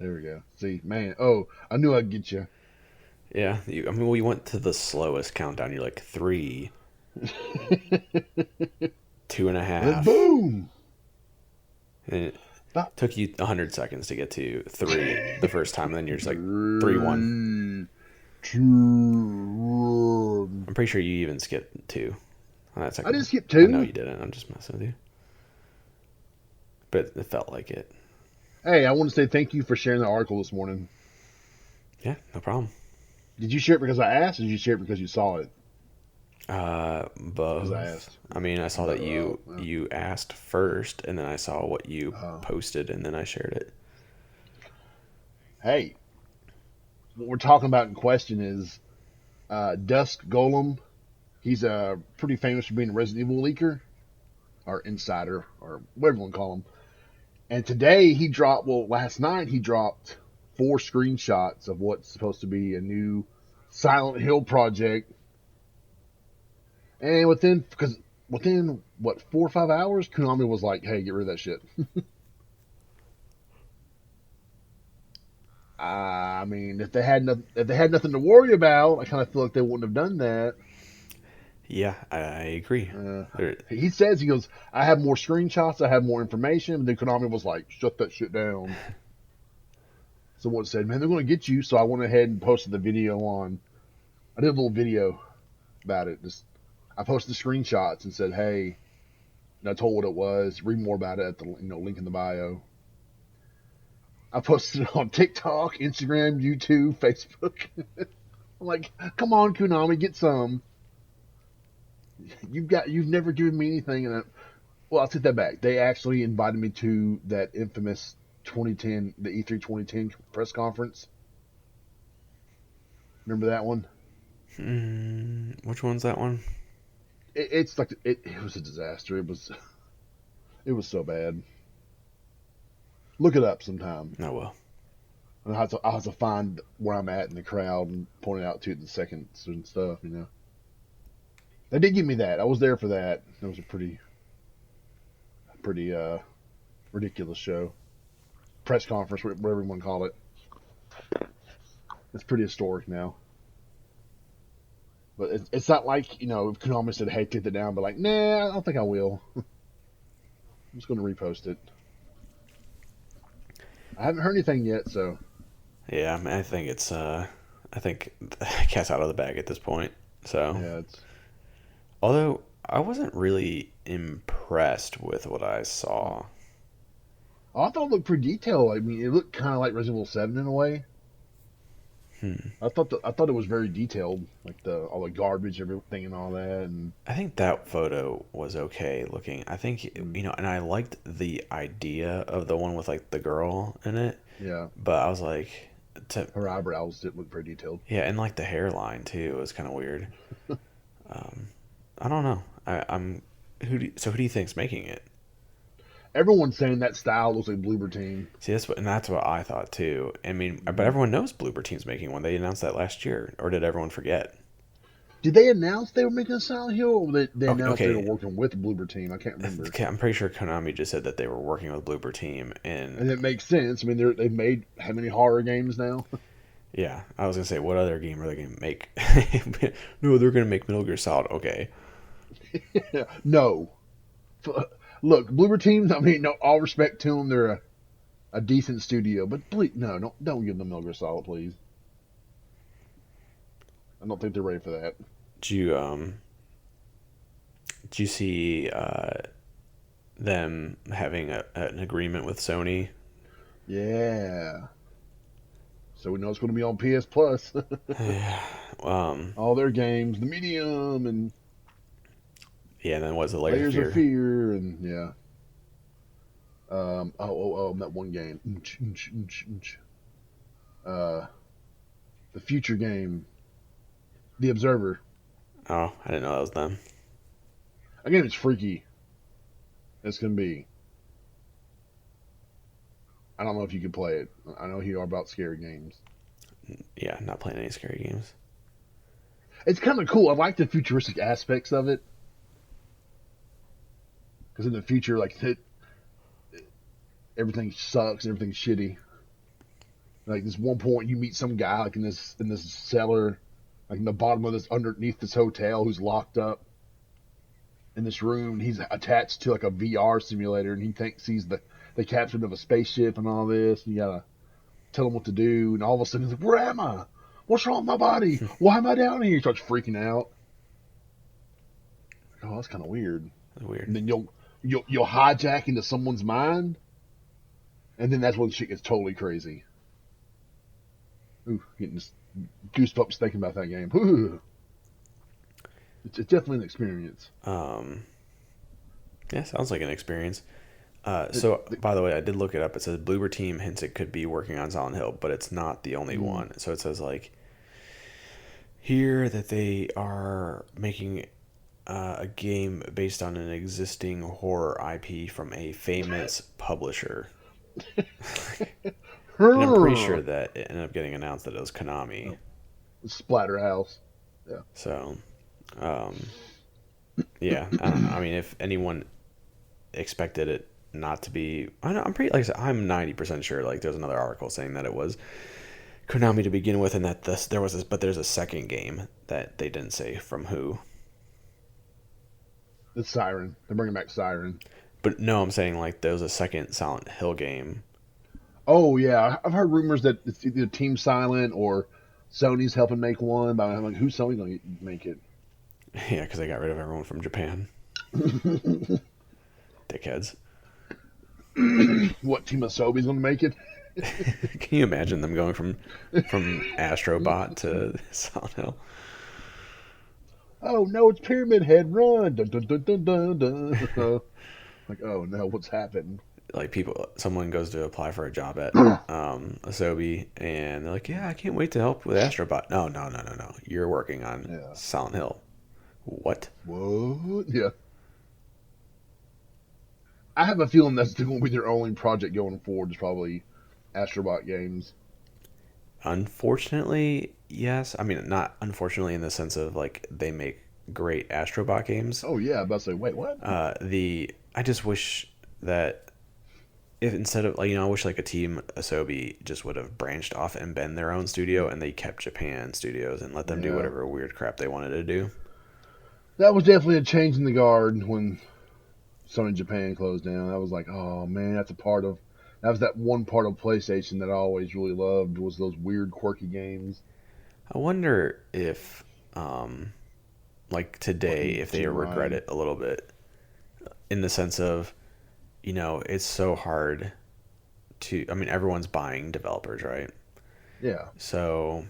There we go. See, man. Oh, I knew I'd get you. Yeah, we went to the slowest countdown. You're like three, two and a Then half, boom. and it About took you 100 seconds to get to three the first time. And then you're just like 3-1. three, two, one. I'm pretty sure you even skipped two on that I second didn't one. skip I know two. you didn't. I'm just messing with you, but it felt like it. Hey, I want to say thank you for sharing the article this morning. Yeah, no problem. Did you share it because I asked, or did you share it because you saw it? Because I Both. asked. I mean, I saw that Well, you asked first, and then I saw what you uh, posted, and then I shared it. hey, what we're talking about in question is Dusk Golem. He's pretty famous for being a Resident Evil leaker or insider or whatever you want to call him. And today he dropped. Well, last night he dropped 4 screenshots of what's supposed to be a new Silent Hill project. And within what 4 or 5 hours, Konami was like, "Hey, get rid of that shit." I mean, if they had nothing to worry about, I kind of feel like they wouldn't have done that. Yeah, I agree. Uh, There, he goes, I have more screenshots, I have more information. And then Konami was like, shut that shit down. Someone said, man, they're going to get you. So I went ahead and posted the video on. I did a little video about it. Just I posted the screenshots and said, hey, and I told what it was. Read more about it at the link in the bio. I posted it on TikTok, Instagram, YouTube, Facebook. I'm like, come on, Konami, get some. You've never given me anything, and well, I'll take that back. They actually invited me to that infamous 2010, the E3 2010 press conference. Remember that one? which one's that one? It's like it was a disaster. It was so bad. Look it up sometime. Oh well. I have to find where I'm at in the crowd and point it out to you in seconds and stuff. They did give me that. I was there for that. It was a pretty ridiculous show, press conference, whatever you want to call it. It's pretty historic now. But it's not like, if Konami said, hey, take it down, but like, nah, I don't think I will. I'm just going to repost it. I haven't heard anything yet, so. Yeah, I mean, I think it's I think the cat's out of the bag at this point. So, Yeah, it's. although I wasn't really impressed with what I saw. I thought it looked pretty detailed. I mean, it looked kind of like Resident Evil 7 in a way. Hmm. I thought it was very detailed, like all the garbage, everything, and all that. And I think that photo was okay looking. I think mm, and I liked the idea of the one with like the girl in it, yeah, but I was like, to her eyebrows did look pretty detailed. yeah, and like the hairline too was kind of weird. Um, I don't know. I'm who do you think's making it? Everyone's saying that style looks like Bloober Team. See, that's what I thought too. I mean, but Mm-hmm. everyone knows Bloober Team's making one. They announced that last year, or did everyone forget? Did they announce they were making a Silent Hill, or they Okay, announced they were okay. working with Bloober Team? I can't remember. I'm pretty sure Konami just said that they were working with Bloober Team, and And it makes sense. I mean, they've made how many horror games now? yeah, I was gonna say, what other game are they gonna make? No, they're gonna make Metal Gear Solid. Okay, No. Look, Bloober Teams. I mean, no, all respect to them. They're a decent studio, but please, no, don't give them Metal Gear Solid, please. I don't think they're ready for that. did you did you see them having an agreement with Sony? Yeah. So we know it's going to be on PS Plus. Yeah. Um. All their games, the Medium and Yeah. And then was the Layers of Layers of Fear? Fear, and yeah. That one game. Uh, the future game, The Observer. Oh, I didn't know that was them. That game is freaky. It's gonna be. I don't know if you can play it. I know you are about scary games. Yeah, not playing any scary games. It's kind of cool. I like the futuristic aspects of it because in the future, like everything sucks, everything's shitty. Like this one point, you meet some guy like in this cellar, like in the bottom of this underneath this hotel, who's locked up in this room. He's attached to like a VR simulator, and he thinks he's the captain of a spaceship and all this. And you gotta tell him what to do, and all of a sudden he's like, "Where am I? What's wrong with my body? Why am I down here?" He starts freaking out. Oh, that's kind of weird. Weird. And then you'll hijack into someone's mind, and then that's when shit gets totally crazy. Ooh, getting just goosebumps thinking about that game. Ooh. It's definitely an experience. Um, yeah, sounds like an experience. It, So, the, by the way, I did look it up. It says Bloober Team hints it could be working on Silent Hill, but it's not the only mm, one. So it says like here that they are making a game based on an existing horror IP from a famous publisher. And I'm pretty sure that it ended up getting announced that it was Konami. oh, Splatterhouse. Yeah. So, um, yeah, I don't know. I mean, if anyone expected it not to be, I know, I'm pretty, like I said, I'm 90% sure. Like, there's another article saying that it was Konami to begin with, and that there was this, but there's a second game that they didn't say from who. It's Siren. They're bringing back Siren. But no, I'm saying like there was a second Silent Hill game. Oh yeah, I've heard rumors that it's either Team Silent or Sony's helping make one. But I'm like, who's Sony going to make it? Yeah, because they got rid of everyone from Japan. Dickheads. What Team Asobi's going to make it? Can you imagine them going from Astrobot to Silent Hill? Oh no, it's Pyramid Head! Run! Dun, dun, dun, dun, dun, dun. Like, oh no, what's happened? Like someone goes to apply for a job at Asobi, and they're like, "Yeah, I can't wait to help with Astrobot." No, no, no, no, no. You're working on Yeah. Silent Hill. What? What? Yeah. I have a feeling that's going to be their only project going forward. Is probably Astrobot games. Unfortunately, yes. I mean, not unfortunately in the sense of like they make great Astrobot games. Oh yeah, I'm about to say, wait, what? The I just wish that if instead of like I wish like a team Asobi just would have branched off and been their own studio, and they kept Japan studios and let them do Yeah, whatever weird crap they wanted to do. that was definitely a change in the guard when Sony Japan closed down. That was like, oh man, that was that one part of PlayStation that I always really loved was those weird, quirky games. I wonder if like What today if they Team regret Ryan? it a little bit in the sense of it's so hard to I mean everyone's buying developers, right? Yeah, So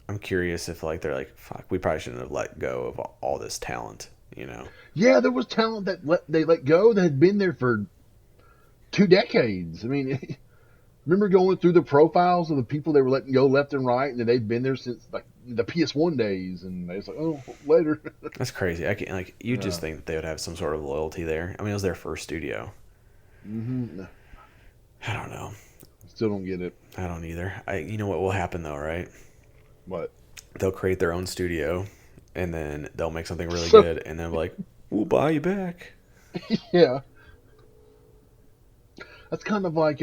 I'm curious if like they're like, fuck, we probably shouldn't have let go of all this talent, you know? yeah. There was talent they let go that had been there for 2 decades. I mean, remember going through the profiles of the people they were letting go left and right, and they've been there since like the PS1 days, and they was like, oh, later. That's crazy. I can like you just Yeah. think that they would have some sort of loyalty there. I mean, it was their first studio. Mm-hmm. I don't know. Still don't get it. I don't either. You know what will happen though, right? But They'll create their own studio, and then they'll make something really good, and then like, we'll buy you back. yeah, that's kind of like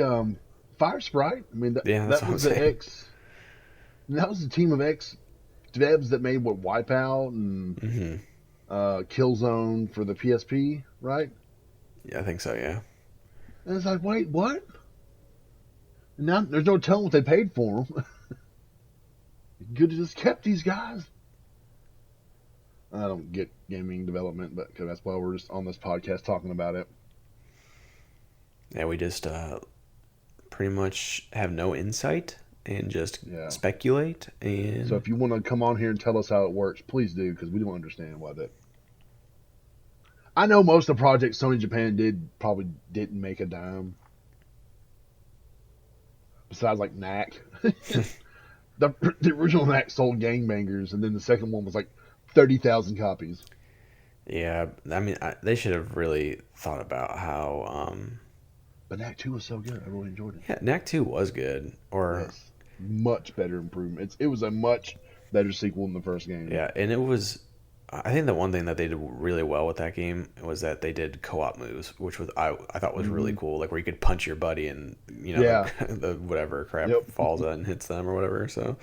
Fire Sprite. I mean, Yeah, that's that what I'm was the saying. ex. That was the team of ex devs that made what Wipeout and Hmm. Killzone for the PSP, right? Yeah, I think so. Yeah. And it's like, wait, what? And now there's no telling what they paid for them. You could have just kept these guys. I don't get gaming development, but cause that's why we're just on this podcast talking about it. Yeah, we just pretty much have no insight and just Yeah. speculate So and if you want to come on here and tell us how it works, please do, because we don't understand why that. I know most of the projects Sony Japan did probably didn't make a dime. Besides like Knack, the original Knack sold gangbangers, and then the second one was like 30,000 copies. yeah, I mean they should have really thought about how But Knack 2 was so good, I really enjoyed it. yeah, Knack 2 was good or Yes, much better improvement. It was a much better sequel than the first game. yeah, and it was I think the one thing that they did really well with that game was that they did co-op moves, which was I thought was really Hmm. cool. Like where you could punch your buddy and Yeah. the whatever crap Yep. falls out and hits them or whatever. So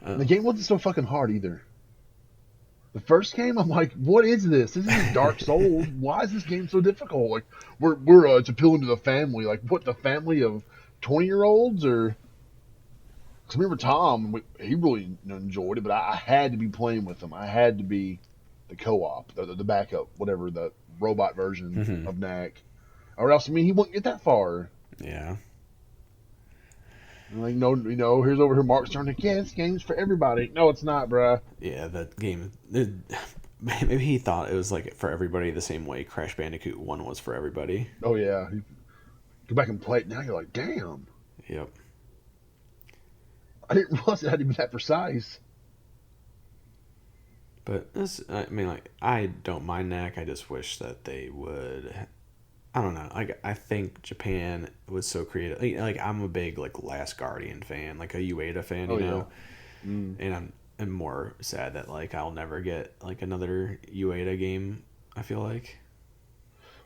uh, The game wasn't so fucking hard either. The first game, I'm like, what is this? This isn't Dark Souls. Why is this game so difficult? Like, we're it's appealing to the family. Like, what, the family of 20-year-olds or? Cause I remember Tom, he really enjoyed it, but I had to be playing with him. I had to be the co-op, the backup, whatever, the robot version mhm. of Knack, or else I mean he wouldn't get that far. Yeah. Like, no, here's over here Mark's turn. Like, yeah, this game's for everybody. No, it's not, bruh. Yeah, that game. Maybe he thought it was like for everybody the same way Crash Bandicoot 1 was for everybody. Oh yeah, you go back and play it now. You're like, damn, Yep. I didn't realize it had to be that precise. But this, I mean, like, I don't mind Knack. I just wish that they would. I don't know. I think Japan was so creative. Like I'm a big like Last Guardian fan, like a Ueda fan, Oh yeah. Mm. and I'm more sad that like I'll never get like another Ueda game. I feel like,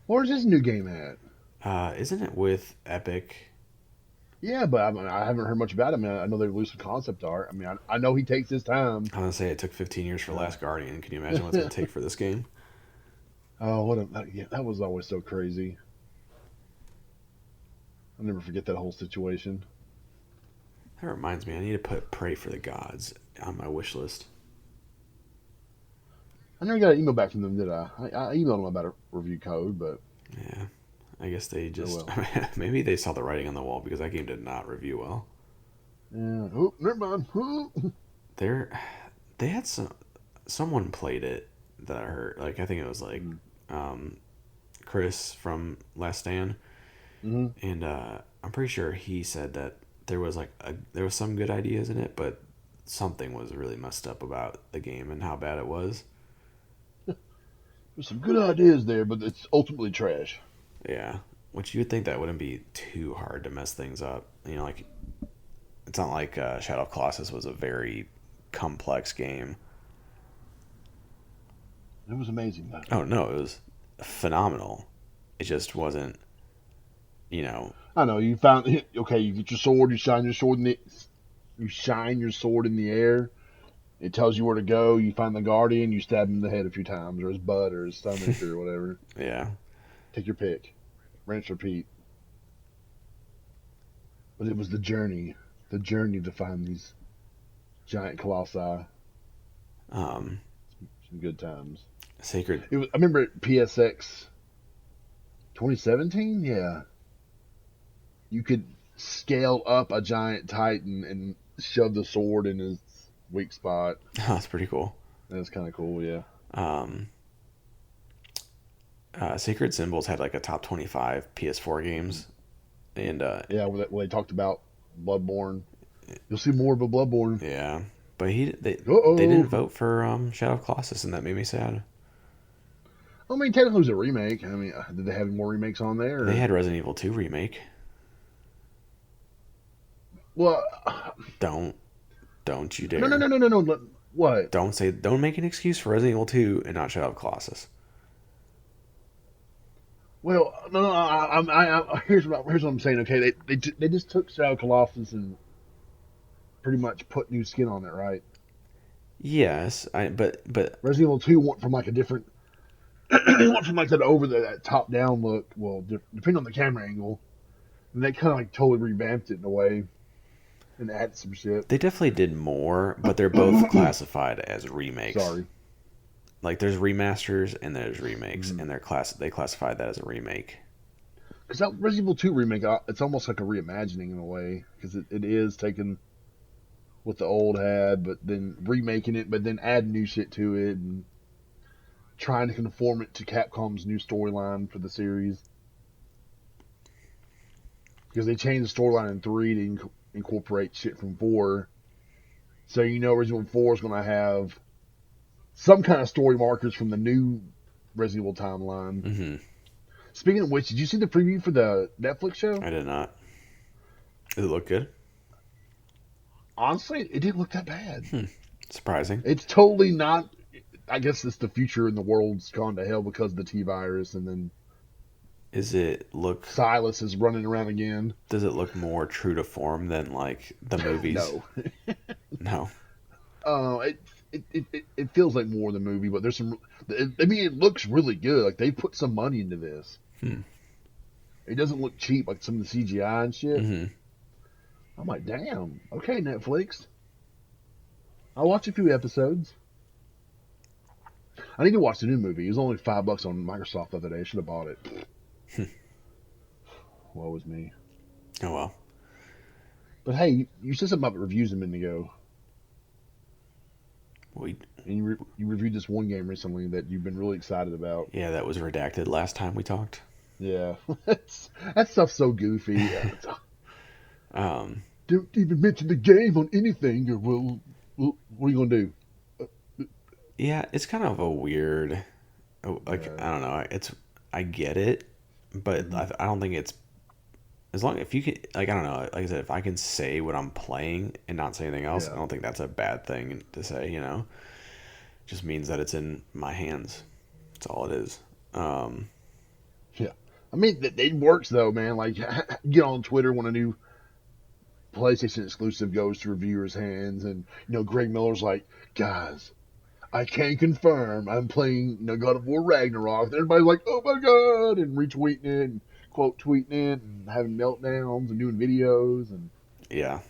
Where's this new game at? isn't it with Epic? Yeah, but I, mean, I haven't heard much about him. I know they released some concept art. I mean, I know he takes his time. I want to say it took 15 years for Uh, Last Guardian. Can you imagine what it's gonna take for this game? oh, what a yeah, that was always so crazy. I'll never forget that whole situation. That reminds me, I need to put Pray for the Gods on my wish list. I never got an email back from them, did I? I emailed them about a review code, but Yeah, I guess they oh just well. maybe they saw the writing on the wall because that game did not review well. Yeah. Oh, never mind. Oh. There, they had someone played it that I heard. Like I think it was like Mm-hmm. um, Chris from Last Stand, Mm-hmm. and I'm pretty sure he said that there was some good ideas in it, but something was really messed up about the game and how bad it was. There's some good ideas there, but it's ultimately trash. Yeah, which you would think that wouldn't be too hard to mess things up. Like it's not like Shadow of Colossus was a very complex game. It was amazing though. Oh no, it was phenomenal. It just wasn't, you know. I know you found okay. You get your sword. You shine your sword in the air. It tells you where to go. You find the guardian. You stab him in the head a few times, or his butt, or his stomach, or whatever. Yeah. Take your pick. Rinse, repeat. But it was the journey to find these giant colossi. Um, Some good times. Sacred. It was. I remember at PSX 2017. Yeah, you could scale up a giant titan and shove the sword in his weak spot. Oh, that's pretty cool. That's kind of cool. Yeah. Um, Sacred Symbols had like a top 25 PS4 games, and Yeah, where they talked about Bloodborne. You'll see more about Bloodborne. yeah, but Uh they didn't oh. vote for Shadow of Colossus, and that made me sad. I mean, technically it was a remake. I mean, did they have more remakes on there? They Or? had Resident Evil 2 remake. Well, Don't don't you no, no, dare. no, no, no, no. What? Don't make an excuse for Resident Evil 2 and not Shadow of Colossus. Well, no, no. Here's what I'm saying. Okay, they just took Shadow Colossus and pretty much put new skin on it, right? Yes, but Resident Evil 2 went from like a different, went from like that top down look. Well, depending on the camera angle, and they kind of like totally revamped it in a way and added some shit. they definitely did more, but they're both classified as remakes. Sorry. Like there's remasters and there's remakes, Mm-hmm. and they classified that as a remake. Because that Resident Evil 2 remake, it's almost like a reimagining in a way, because it is taking what the old had, but then remaking it, but then adding new shit to it, and trying to conform it to Capcom's new storyline for the series. Because they changed the storyline in 3 to incorporate shit from 4. So Resident Evil 4 is going to have some kind of story markers from the new Resident Evil timeline. Mm-hmm. Speaking of which, did you see the preview for the Netflix show? I did not. Does it look good? Honestly, it didn't look that bad. Surprising. It's totally not. I guess it's the future and the world's gone to hell because of the T virus, and then Is it look Silas is running around again. does it look more true to form than like the movies? No, No. uh, it, it feels like more of the movie, but there's some. I mean, it looks really good. Like they put some money into this. Hmm. It doesn't look cheap like some of the CGI and shit. Mm-hmm. I'm like, damn. Okay, Netflix. I'll watch a few episodes. I need to watch the new movie. It was only $5 on Microsoft the other day. I should have bought it. Woe is me. Oh well. But hey, you said something about reviews a minute ago, We and you reviewed this one game recently that you've been really excited about. yeah, that was redacted last time we talked. Yeah, that stuff's so goofy. Um, Don't even mention the game on anything, or what are you gonna do? yeah, it's kind of a weird, like Yeah. I don't know. It's I get it, but Mhm. I don't think it's as long if you can like I don't know. Like I said, if I can say what I'm playing and not say anything else, I Yeah. don't think that's a bad thing to say. Just means that it's in my hands. That's all it is. Um, Yeah. I mean, it works though, man. Like, get on Twitter when a new PlayStation exclusive goes to reviewers' hands, and Greg Miller's like, guys, I can confirm I'm playing, God of War Ragnarok. And everybody's like, oh my god, and retweeting it and quote tweeting it and having meltdowns and doing videos, and yeah,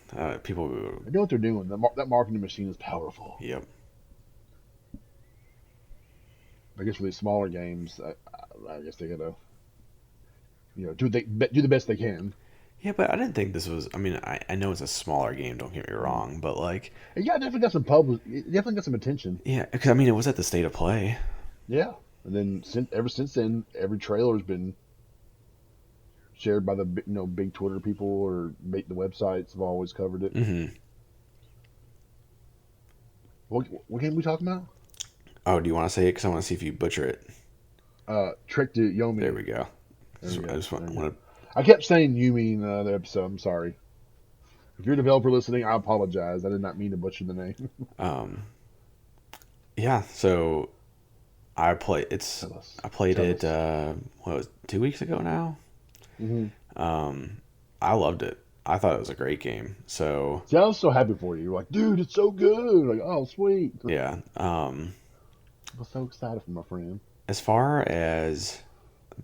people. they know what they're doing. That marketing machine is powerful. Yep. I guess for these smaller games, I guess they gotta, do the best they can. Yeah, but I didn't think this was. I mean, I know it's a smaller game. Don't get me Mm. wrong, but like, And yeah, definitely got some public. It definitely got some attention. yeah, because I mean, it was at the state of play. Yeah, and then ever since then, every trailer's been shared by the big Twitter people or the websites have always covered it. Hmm. What game are we talking about? Oh, do you want to say it? Because I want to see if you butcher it. Trick to There Yomi. we go. There we I go. just There we go. want I kept saying Yumi in the other episode. I'm sorry. If you're a developer listening, I apologize. I did not mean to butcher the name. to. Yeah. So I play. It's Tell us. I played Tell it. us. What was it, 2 weeks ago now? Mm-hmm. Um, I loved it. I thought it was a great game. So See, I was so happy for you. You're like, dude, it's so good. Like, oh, sweet. I yeah. was so excited for my friend. As far as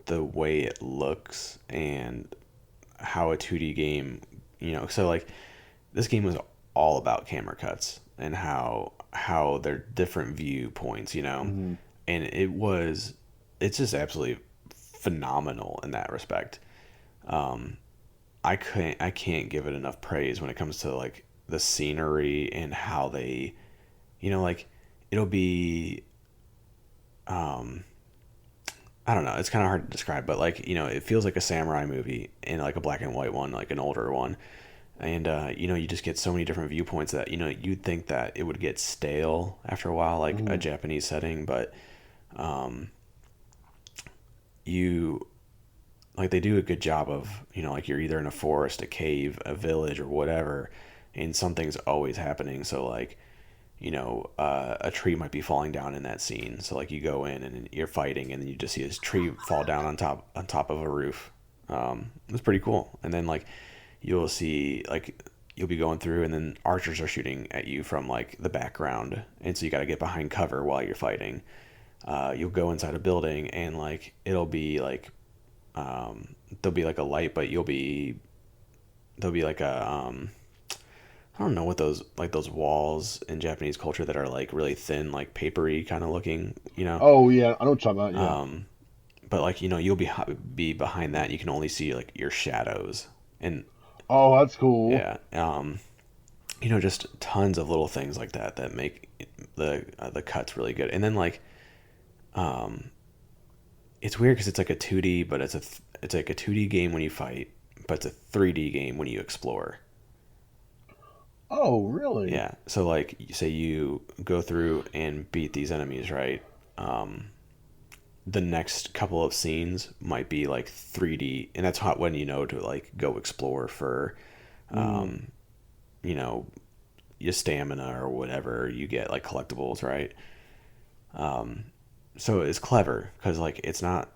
the way it looks and how a 2D game, so like this game was all about camera cuts and how they're different viewpoints, Mm-hmm. and it's just absolutely phenomenal in that respect. Um, I can't give it enough praise when it comes to like the scenery and how they, like it'll be, um, I don't know. It's kind of hard to describe, but like it feels like a samurai movie and like a black and white one, like an older one, and you just get so many different viewpoints that you'd think that it would get stale after a while, like a Mm-hmm. Japanese setting, but um, you like they do a good job of like you're either in a forest, a cave, a village, or whatever, and something's always happening. So like a tree might be falling down in that scene. So like you go in and you're fighting, and then you just see this tree fall down on top of a roof. It's pretty cool. And then like you'll see like you'll be going through, and then archers are shooting at you from like the background, and so you got to get behind cover while you're fighting. You'll go inside a building, and like it'll be like there'll be like a light, but there'll be like a I don't know what those walls in Japanese culture that are like really thin, like papery kind of looking. Oh yeah, I know what you're talking about. Yeah. Um, but like you'll be behind that. You can only see like your shadows, and Oh, that's cool. yeah, just tons of little things like that that make the cuts really good. And then like um, it's weird because it's like a 2D, but it's like a 2D game when you fight, but it's a 3D game when you explore. Oh, really? Yeah. So like say you go through and beat these enemies, right? The next couple of scenes might be like 3D, and that's hot when to like go explore for Mm. um, you know, your stamina or whatever you get like collectibles, right? So it's clever because like it's not.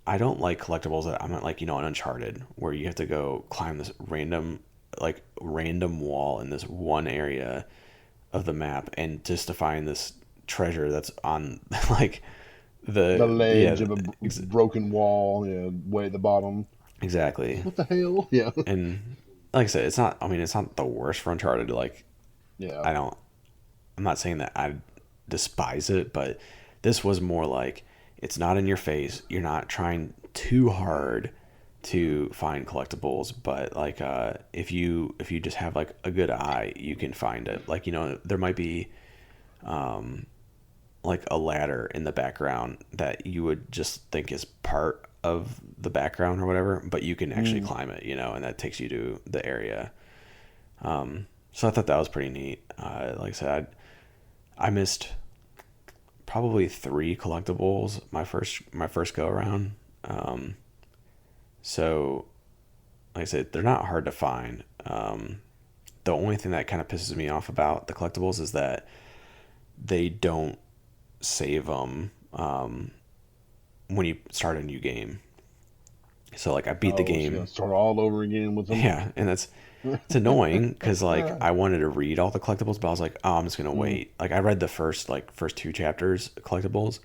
I don't like collectibles that I'm not like an Uncharted where you have to go climb this random wall in this one area of the map and just to find this treasure that's on like The the ledge yeah of a broken wall, way at the bottom. exactly. What the hell? Yeah, And like I said, it's not. I mean, it's not the worst for Uncharted. Like yeah. I don't. I'm not saying that I despise it, but this was more like it's not in your face. You're not trying too hard to find collectibles, but like if you just have like a good eye, you can find it. Like there might be like a ladder in the background that you would just think is part of the background or whatever, but you can actually Mm. climb it, and that takes you to the area. So I thought that was pretty neat. Like I said, I missed probably three collectibles my first go around. Um, so like I said, they're not hard to find. The only thing that kind of pisses me off about the collectibles is that they don't save them when you start a new game. So like I beat the Oh, so you gotta game, start all over again with them. yeah, and it's annoying because like I wanted to read all the collectibles, but I was like, oh, I'm just gonna Mm. wait. Like I read the first two chapters collectibles,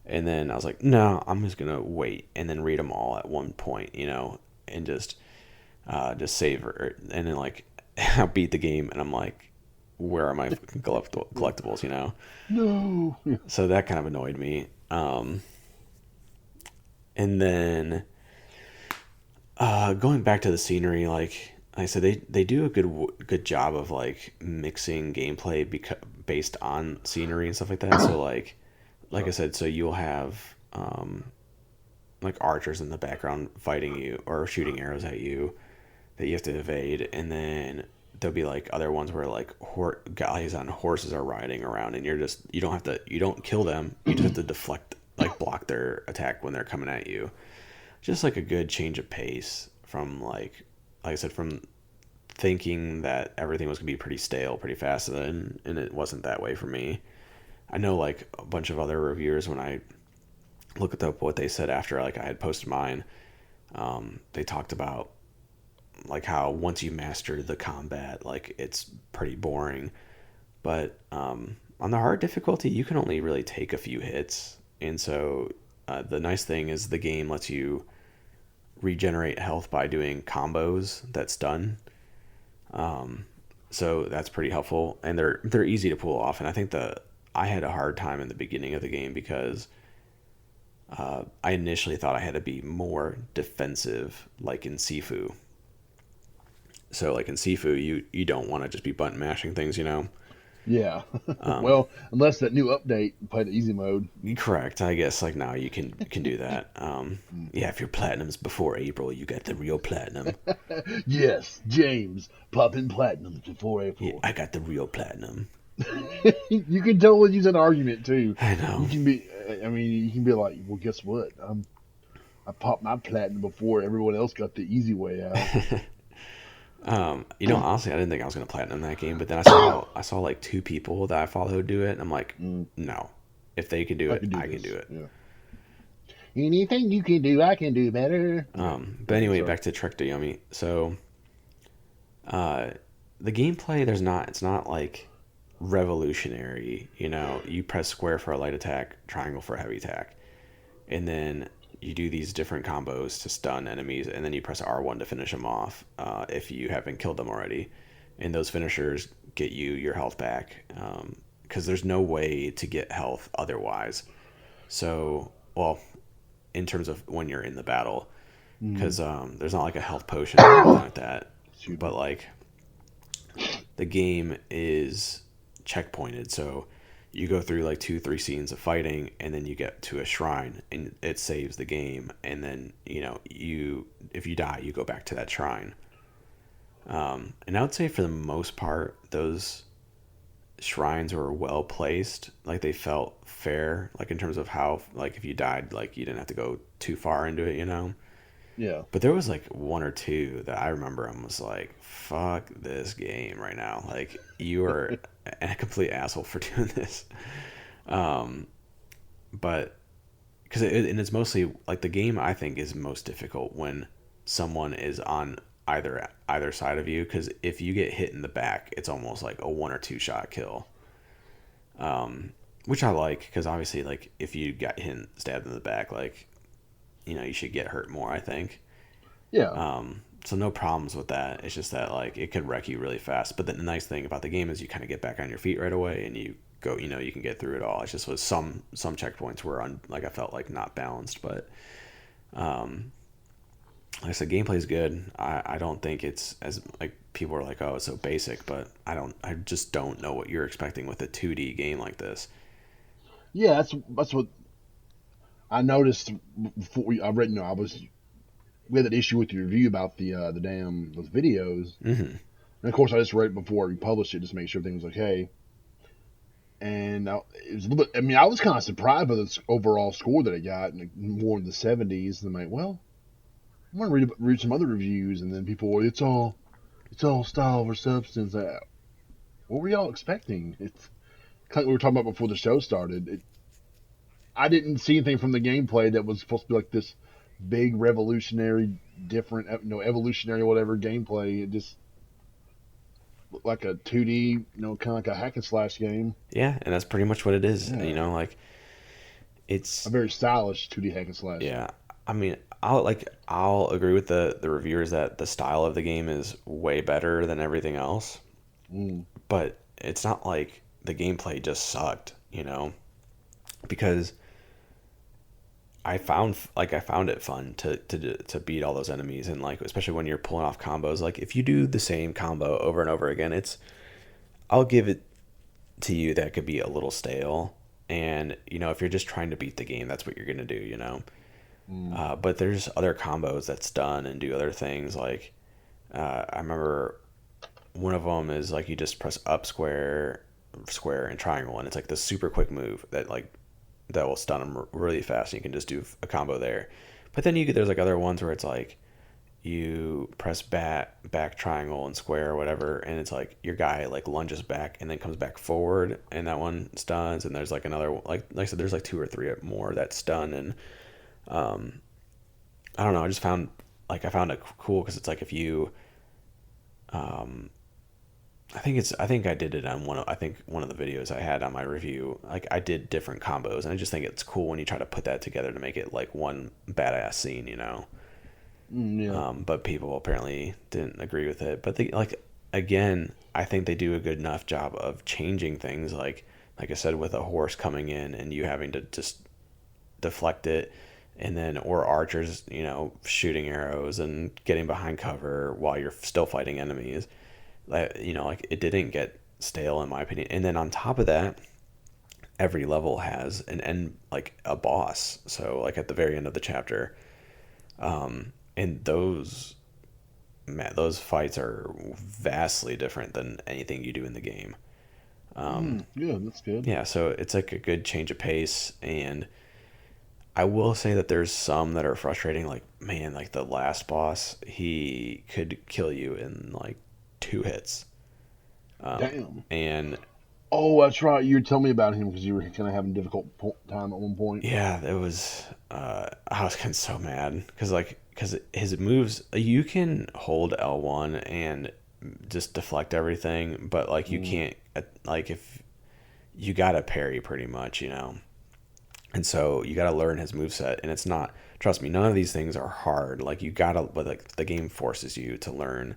and then I was like, no, I'm just gonna wait and then read them all at one point, and just savor. And then like I beat the game, and I'm like, where are my fucking collectibles? No. Yeah. So that kind of annoyed me. And then going back to the scenery, like I said, they do a good job of like mixing gameplay based on scenery and stuff like that. So like I Sorry. said, so you'll have like archers in the background fighting you or shooting arrows at you that you have to evade, and then there'll be like other ones where like guys on horses are riding around, and you don't kill them, you just have to deflect like block their attack when they're coming at you. Just like a good change of pace from like I said, from thinking that everything was gonna be pretty stale pretty fast, and it wasn't that way for me. I know like a bunch of other reviewers when I looked up what they said after like I had posted mine, they talked about like how once you master the combat, like it's pretty boring. But on the hard difficulty, you can only really take a few hits, and so the nice thing is the game lets you regenerate health by doing combos that stun. So that's pretty helpful, and they're easy to pull off. And I think I had a hard time in the beginning of the game because I initially thought I had to be more defensive, like in Sifu. So like in Sifu, you don't want to just be button mashing things. Yeah. Um, Well, unless that new update, play the easy mode. Correct. I guess like now you can do that. Mm. Yeah, if your platinum's before April, you got the real platinum. Yes, James, popping platinum before Yeah, April. I got the real platinum. You can totally use that argument too. I You know. can be, I mean, you can be like, well, guess what? I popped my platinum before everyone else got the easy way out. Honestly, I didn't think I was gonna platinum that game, but then I saw like two people that I followed do it, and I'm like, Mm, no, if they can do I it, can do I can do this. it. Yeah. Anything you can do, I can do better. Okay. But anyway, Sorry. back to Trek to Yomi. So, uh, the gameplay it's not like revolutionary. You press square for a light attack, triangle for a heavy attack, and then you do these different combos to stun enemies, and then you press R1 to finish them off if you haven't killed them already. And those finishers get you your health back because there's no way to get health otherwise. So, well, in terms of when you're in the battle, Mm. because there's not like a health potion or anything like that. Excuse But me. like the game is checkpointed, so you go through like two, three scenes of fighting, and then you get to a shrine, and it saves the game, and then you if you die, you go back to that shrine. And I would say for the most part, those shrines were well placed. Like they felt fair, like in terms of how like if you died, like you didn't have to go too far into it. Yeah. But there was like one or two that I remember and was like, fuck this game right now. Like, you are a complete asshole for doing this. Um, but because and it's mostly like the game I think is most difficult when someone is on either side of you, because if you get hit in the back, it's almost like a one or two shot kill. Which I like, because obviously, like, if you got hit stabbed in the back, like, you should get hurt more, I think. Yeah, So no problems with that. It's just that, like, it could wreck you really fast. But the nice thing about the game is you kind of get back on your feet right away, and you go, you can get through it all. It's just with some checkpoints were like, I felt like not balanced. But like I said, gameplay is good. I don't think it's as, like, people are like, oh, it's so basic, but I just don't know what you're expecting with a 2D game like this. yeah. That's what I noticed before I read. I was we had that issue with your review about the damn those videos, Mm-hmm. and of course I just read it before we published it just to make sure everything was okay. And it was a little bit. I mean, I was kind of surprised by the overall score that it got, and more in the 70s. And I'm like, well, I'm gonna read some other reviews, and then people, were, it's all style over substance. What were y'all expecting? It's kind of what we were talking about before the show started. I didn't see anything from the gameplay that was supposed to be like this big revolutionary, different, evolutionary whatever gameplay. It just looked like a 2D, kind of like a hack and slash game. Yeah, and that's pretty much what it is. Yeah, Like, a it's very stylish 2D hack and slash. yeah. I mean, I'll agree with the reviewers that the style of the game is way better than everything else, Mm. but it's not like the gameplay just sucked, because I found it fun to beat all those enemies, and, like, especially when you're pulling off combos. Like, if you do the same combo over and over again, I'll give it to you that could be a little stale. And, if you're just trying to beat the game, that's what you're going to do. Mm. But there's other combos that stun and do other things. Like, I remember one of them is, like, you just press up square, and triangle, and it's like this super quick move that will stun them really fast. And you can just do a combo there. But then there's, like, other ones where it's like you press back triangle and square or whatever, and it's like your guy, like, lunges back and then comes back forward, and that one stuns. And there's, like, another, like I said, there's like two or three more that stun. And I don't know, I found it cool, because it's like, if you I think I did it on one of the videos I had on my review. Like, I did different combos, and I just think it's cool when you try to put that together to make it like one badass scene. Mm, yeah. But people apparently didn't agree with it. But like, again, I think they do a good enough job of changing things. Like I said, with a horse coming in and you having to just deflect it, and then, or archers, shooting arrows and getting behind cover while you're still fighting enemies. Like, it didn't get stale, in my opinion. And then on top of that, every level has an end, like a boss. So, like, at the very end of the chapter, and those fights are vastly different than anything you do in the game. Yeah, that's good. Yeah, so it's like a good change of pace. And I will say that there's some that are frustrating. Like, man, like the last boss, he could kill you in like 2 hits. Damn. And Oh, that's right. You were telling me about him because you were kind of having a difficult time at one point. yeah, it was. I was getting so mad because his moves, you can hold L1 and just deflect everything, but, like, you Mm. can't, like, if you gotta parry pretty much. And so you gotta learn his move set, and it's not. Trust me, none of these things are hard. Like, but, like, the game forces you to learn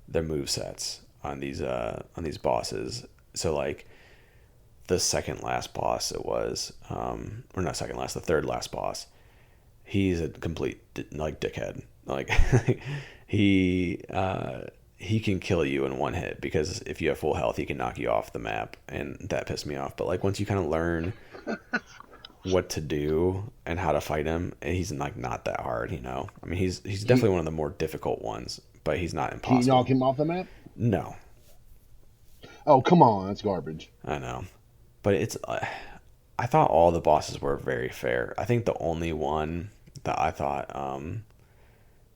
their move sets on these bosses. So, like, the second last boss, it was, or not second last, the third last boss, he's a complete, like, dickhead. Like, he can kill you in one hit, because if you have full health, he can knock you off the map, and that pissed me off. But, like, once you kind of learn what to do and how to fight him, he's, like, not that hard. I mean, he's Can definitely one of the more difficult ones, but he's not can you knock impossible. him off the map? No, Oh, come on, that's garbage. I know, but I thought all the bosses were very fair. I think the only one that I thought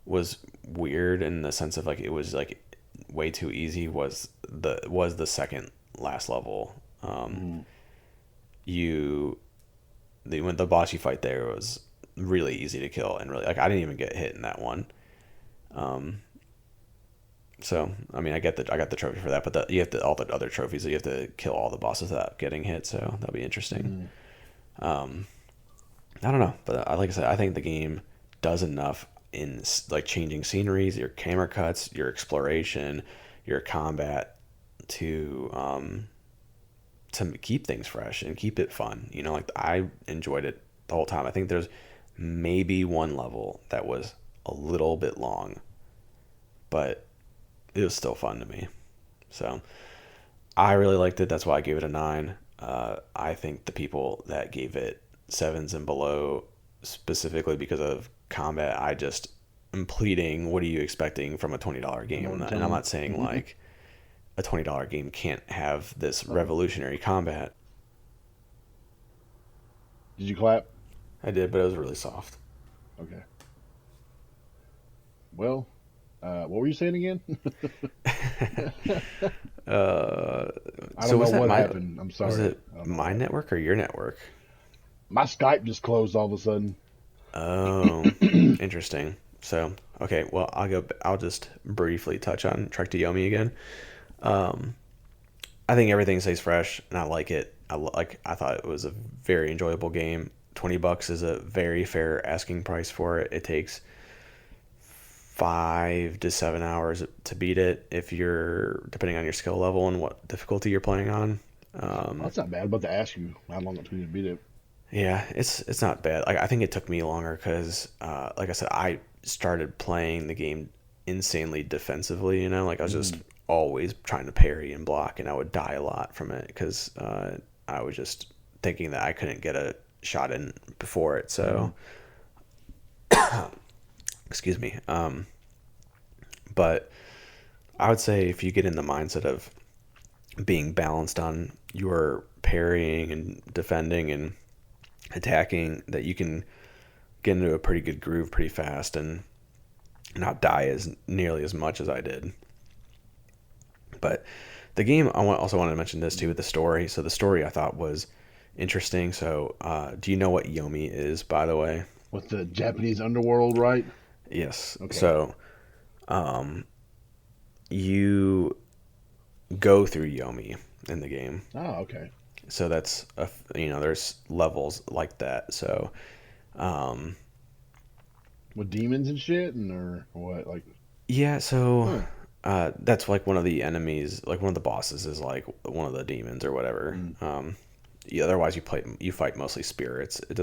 was weird, in the sense of, like, it was, like, way too easy, was the second last level. Mm. you when the boss you fight there was really easy to kill, and really like I didn't even get hit in that one. Um, so I mean I got the trophy for that, but you have to all the other trophies. So you have to kill all the bosses without getting hit. So that'll be interesting. Mm. Um, I don't know, but like I said, I think the game does enough in like changing sceneries, your camera cuts, your exploration, your combat to keep things fresh and keep it fun. You know, like I enjoyed it the whole time. I think there's maybe one level that was a little bit long, but it was still fun to me. So I really liked it. That's why I gave it a 9. I think the people that gave it sevens and below, specifically because of combat, I just am pleading, what are you expecting from a $20 game? More And I'm time. not saying like a $20 game can't have this Oh, revolutionary combat. did you clap? I did, but it was really soft. Okay. Well, what were you saying again? uh, I so don't know what happened. I'm was sorry. it I don't know what my happened. network or your network? My Skype just closed all of a sudden. Oh, interesting. So, okay, well, I'll just briefly touch on Trek to Yomi again. Um, I think everything stays fresh, and I like it. I thought it was a very enjoyable game. $20 is a very fair asking price for it. It takes 5 to 7 hours to beat it if you're depending on your skill level and what difficulty you're playing on. Well, Um, that's not bad. I'm about to ask you how long it took you to beat it. yeah, it's not bad. Like I think it took me longer because, like I said, I started playing the game insanely defensively. You know, like I was just Mm, always trying to parry and block, and I would die a lot from it because I was just thinking that I couldn't get a shot in before it. mm, So, excuse me. But I would say if you get in the mindset of being balanced on your parrying and defending and attacking, that you can get into a pretty good groove pretty fast and not die as nearly as much as I did. But the game, also wanted to mention this too with the story. So the story I thought was interesting. So do you know what Yomi is, by the way? with the Japanese underworld, right? Yes. Okay. So um, you go through Yomi in the game. Oh, okay. So that's there's levels like that. So um, With demons and shit, and or what? Like, yeah, so huh? that's like one of the enemies, like one of the bosses is like one of the demons or whatever. Mm, Yeah, otherwise you fight mostly spirits. It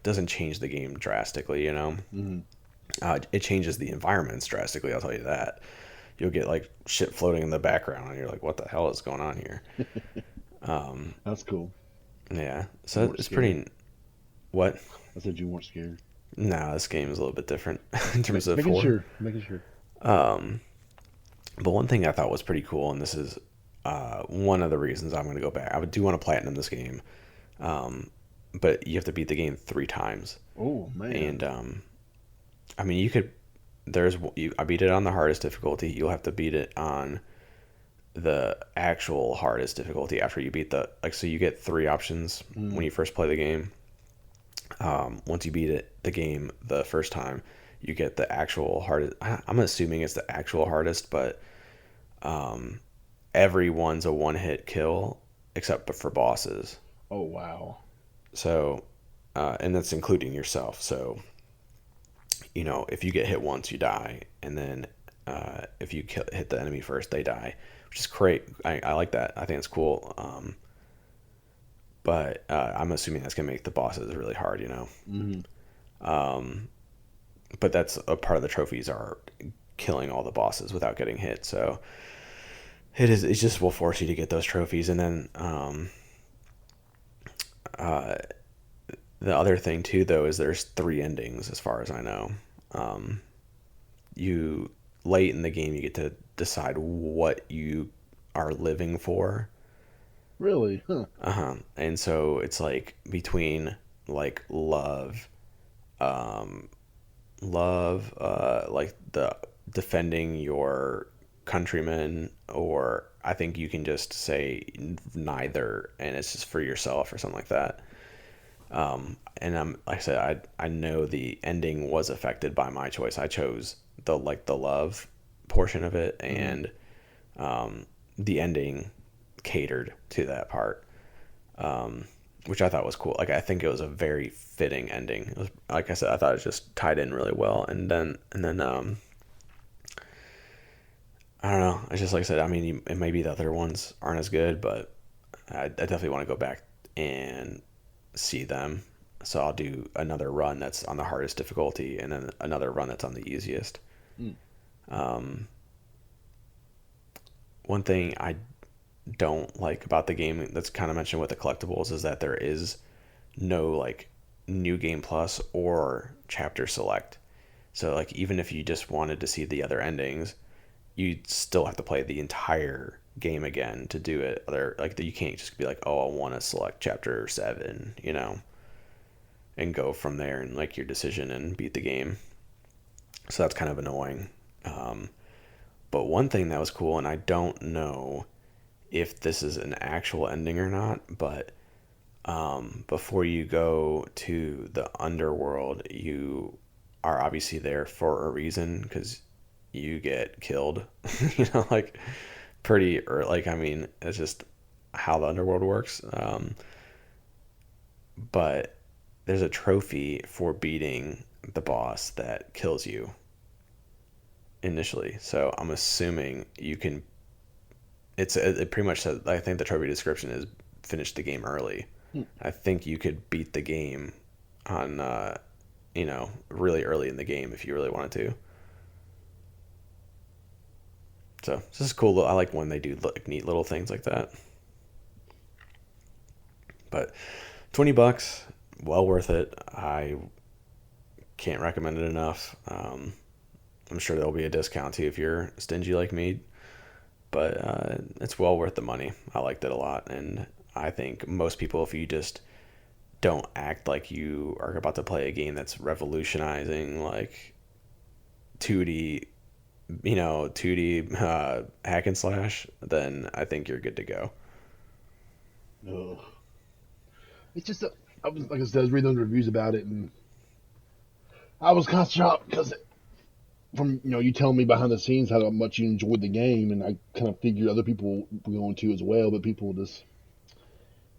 doesn't change the game drastically, you know. mm, It changes the environments drastically. I'll tell you that. You'll get like shit floating in the background, and you're like, "What the hell is going on here?" Um, that's cool. yeah, You so weren't it's scared. pretty. What? I said you weren't scared. No, this game is a little bit different in terms of Making horror. sure. Making sure. Um, but one thing I thought was pretty cool, and this is one of the reasons I'm going to go back. I do want to platinum this game, um, but you have to beat the game 3 times. Oh man. And I mean, you could. I beat it on the hardest difficulty. You'll have to beat it on the actual hardest difficulty after you beat the like. So you get 3 options when Mm, you first play the game. Once you beat the game the first time, you get the actual hardest. I'm assuming it's the actual hardest, but um, everyone's a one hit kill except for bosses. oh wow. So, and that's including yourself. So, if you get hit once, you die, and then if you hit the enemy first, they die, which is great. I like that. I think it's cool. But I'm assuming that's gonna make the bosses really hard. Mm, Um, but that's a part of the trophies are killing all the bosses without getting hit. So it just will force you to get those trophies, and then uh, the other thing too, though, is there's 3 endings as far as I know. Um, you late in the game, you get to decide what you are living for. really? Huh. And so it's like between like um, like the defending your countrymen, or I think you can just say neither, and it's just for yourself or something like that. And like I said, I know the ending was affected by my choice. I chose the love portion of it, Mm-hmm. and the ending catered to that part, which I thought was cool. Like I think it was a very fitting ending. It was, like I said, I thought it just tied in really well, and then I don't know. It's just like I said. I mean, it maybe the other ones aren't as good, but I definitely want to go back and see them. So I'll do another run that's on the hardest difficulty, and then another run that's on the easiest. Mm. Um, One thing I don't like about the game that's kind of mentioned with the collectibles is that there is no like new game plus or chapter select. So like even if you just wanted to see the other endings, you'd still have to play the entire game again to do it. Other like you can't just be like, oh, I want to select chapter 7, and go from there and like your decision and beat the game. So that's kind of annoying. Um, but one thing that was cool, and I don't know if this is an actual ending or not, but before you go to the underworld, you are obviously there for a reason because you get killed. Like pretty, or like, I mean, it's just how the underworld works. But there's a trophy for beating the boss that kills you initially. So I'm assuming you can. It pretty much says. I think the trophy description is finish the game early. Mm. I think you could beat the game on really early in the game if you really wanted to. So this is cool. I like when they do like neat little things like that. But $20, well worth it. I can't recommend it enough. I'm sure there'll be a discount too if you're stingy like me, but it's well worth the money. I liked it a lot, and I think most people, if you just don't act like you are about to play a game that's revolutionizing, like 2D, 2D hack and slash, then I think you're good to go. Ugh. It's just I was like I said, I was reading those reviews about it, and I was kind of shocked because from you telling me behind the scenes how much you enjoyed the game, and I kind of figured other people were going to as well, but people just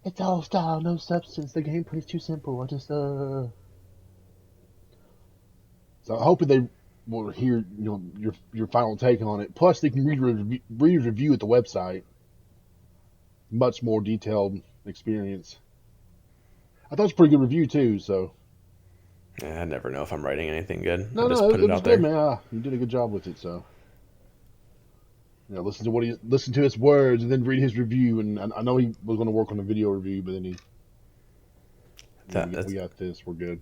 it's all style, no substance. The gameplay's too simple. I just So I hope they will hear your final take on it. Plus, they can read a review at the website. Much more detailed experience. I thought it was a pretty good review too. So Yeah, I never know if I'm writing anything good. I no, just no, put it it was out good, there. man. You did a good job with it. So listen to his words and then read his review. And I know he was going to work on a video review, but then we That's got this. We're good.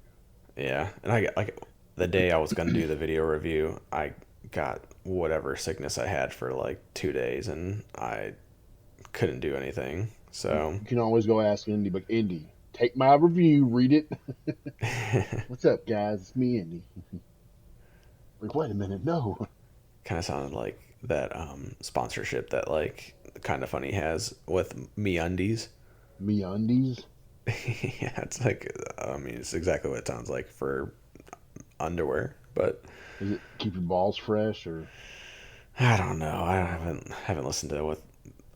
Yeah, and I got like the day I was gonna do the video review, I got whatever sickness I had for like 2 days, and I couldn't do anything. So You can always go ask Indy, but Indy, take my review, read it. kind What's up, guys? It's me, Indy. Like, wait a minute, no. of sounded like that sponsorship that like kind of funny has with Me Undies. Me undies. Yeah, it's like I mean it's exactly what it sounds like for underwear, but Is it keep your balls fresh or? I don't know. I haven't listened to it with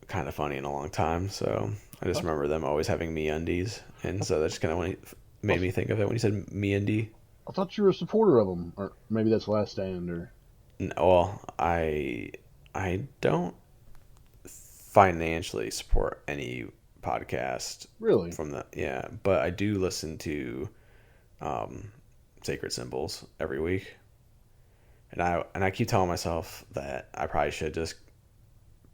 kind of funny in a long time, so I just I, remember them always having Me Undies, and I, so that just kind of I, made me think of it when you said Me Undie. I thought you were a supporter of them, or maybe that's Last Stand, or Well, I don't financially support any podcast really. from the yeah, but I do listen to um, Sacred Symbols every week, and I keep telling myself that I probably should just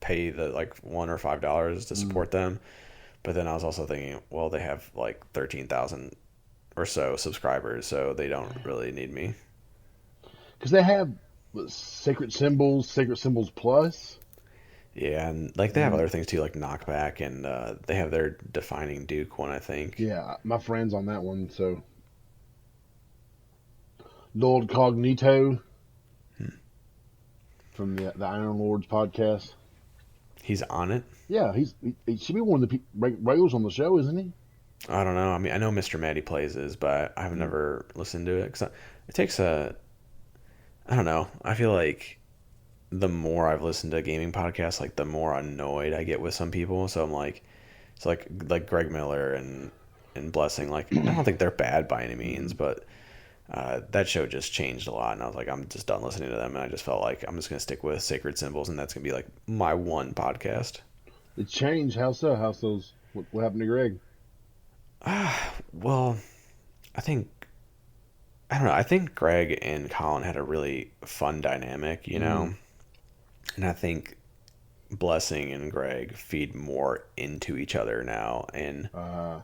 pay the like $1 or $5 to Mm. support them. But then I was also thinking, well, they have like 13,000 or so subscribers, so they don't really need me. Because they have Sacred Symbols Plus, Yeah, and like they have and other things too, like Knockback, and they have their Defining Duke one, I think. yeah, my friend's on that one. So Lord Cognito, from the Iron Lords podcast. He's on it. Yeah, he should be one of the regulars on the show, isn't he? I don't know. I mean, I know Mr. Maddie plays his, but I've Mm. never listened to it because it takes a. I don't know. I feel like the more I've listened to gaming podcasts, like the more annoyed I get with some people. So I'm like, it's like Greg Miller and Blessing. Like I don't think they're bad by any means, Mm. but that show just changed a lot, and I was like, I'm just done listening to them, and I just felt like I'm just gonna stick with Sacred Symbols, and that's gonna be like my one podcast. It changed. How so? How so's what happened to Greg? Well, I think I don't know. I think Greg and Colin had a really fun dynamic, Mm. and I think Blessing and Greg feed more into each other now, and Uh,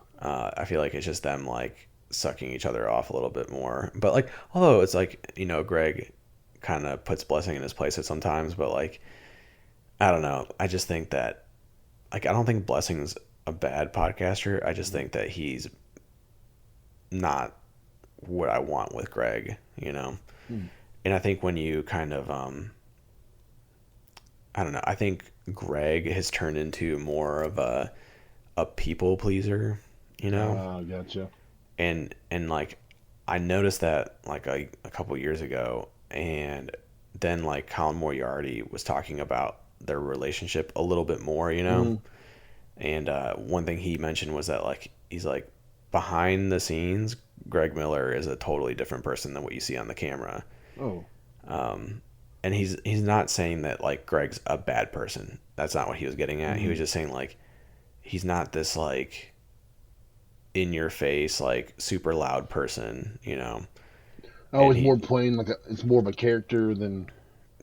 I feel like it's just them like sucking each other off a little bit more. But like, although it's like Greg kind of puts Blessing in his place at sometimes, but like I don't know. I just think that like I don't think Blessing's a bad podcaster. I just think that he's not what I want with Greg. mm. And I think when you kind of I don't know, I think Greg has turned into more of a people pleaser, you know? Gotcha. And like I noticed that like a couple years ago, and then like Colin Moriarty was talking about their relationship a little bit more. Mm. And one thing he mentioned was that like he's like behind the scenes, Greg Miller is a totally different person than what you see on the camera. Oh. And he's not saying that like Greg's a bad person. That's not what he was getting at. He was Mm. just saying like he's not this like in your face like super loud person. Oh, And it's he more plain. It's more of a character than.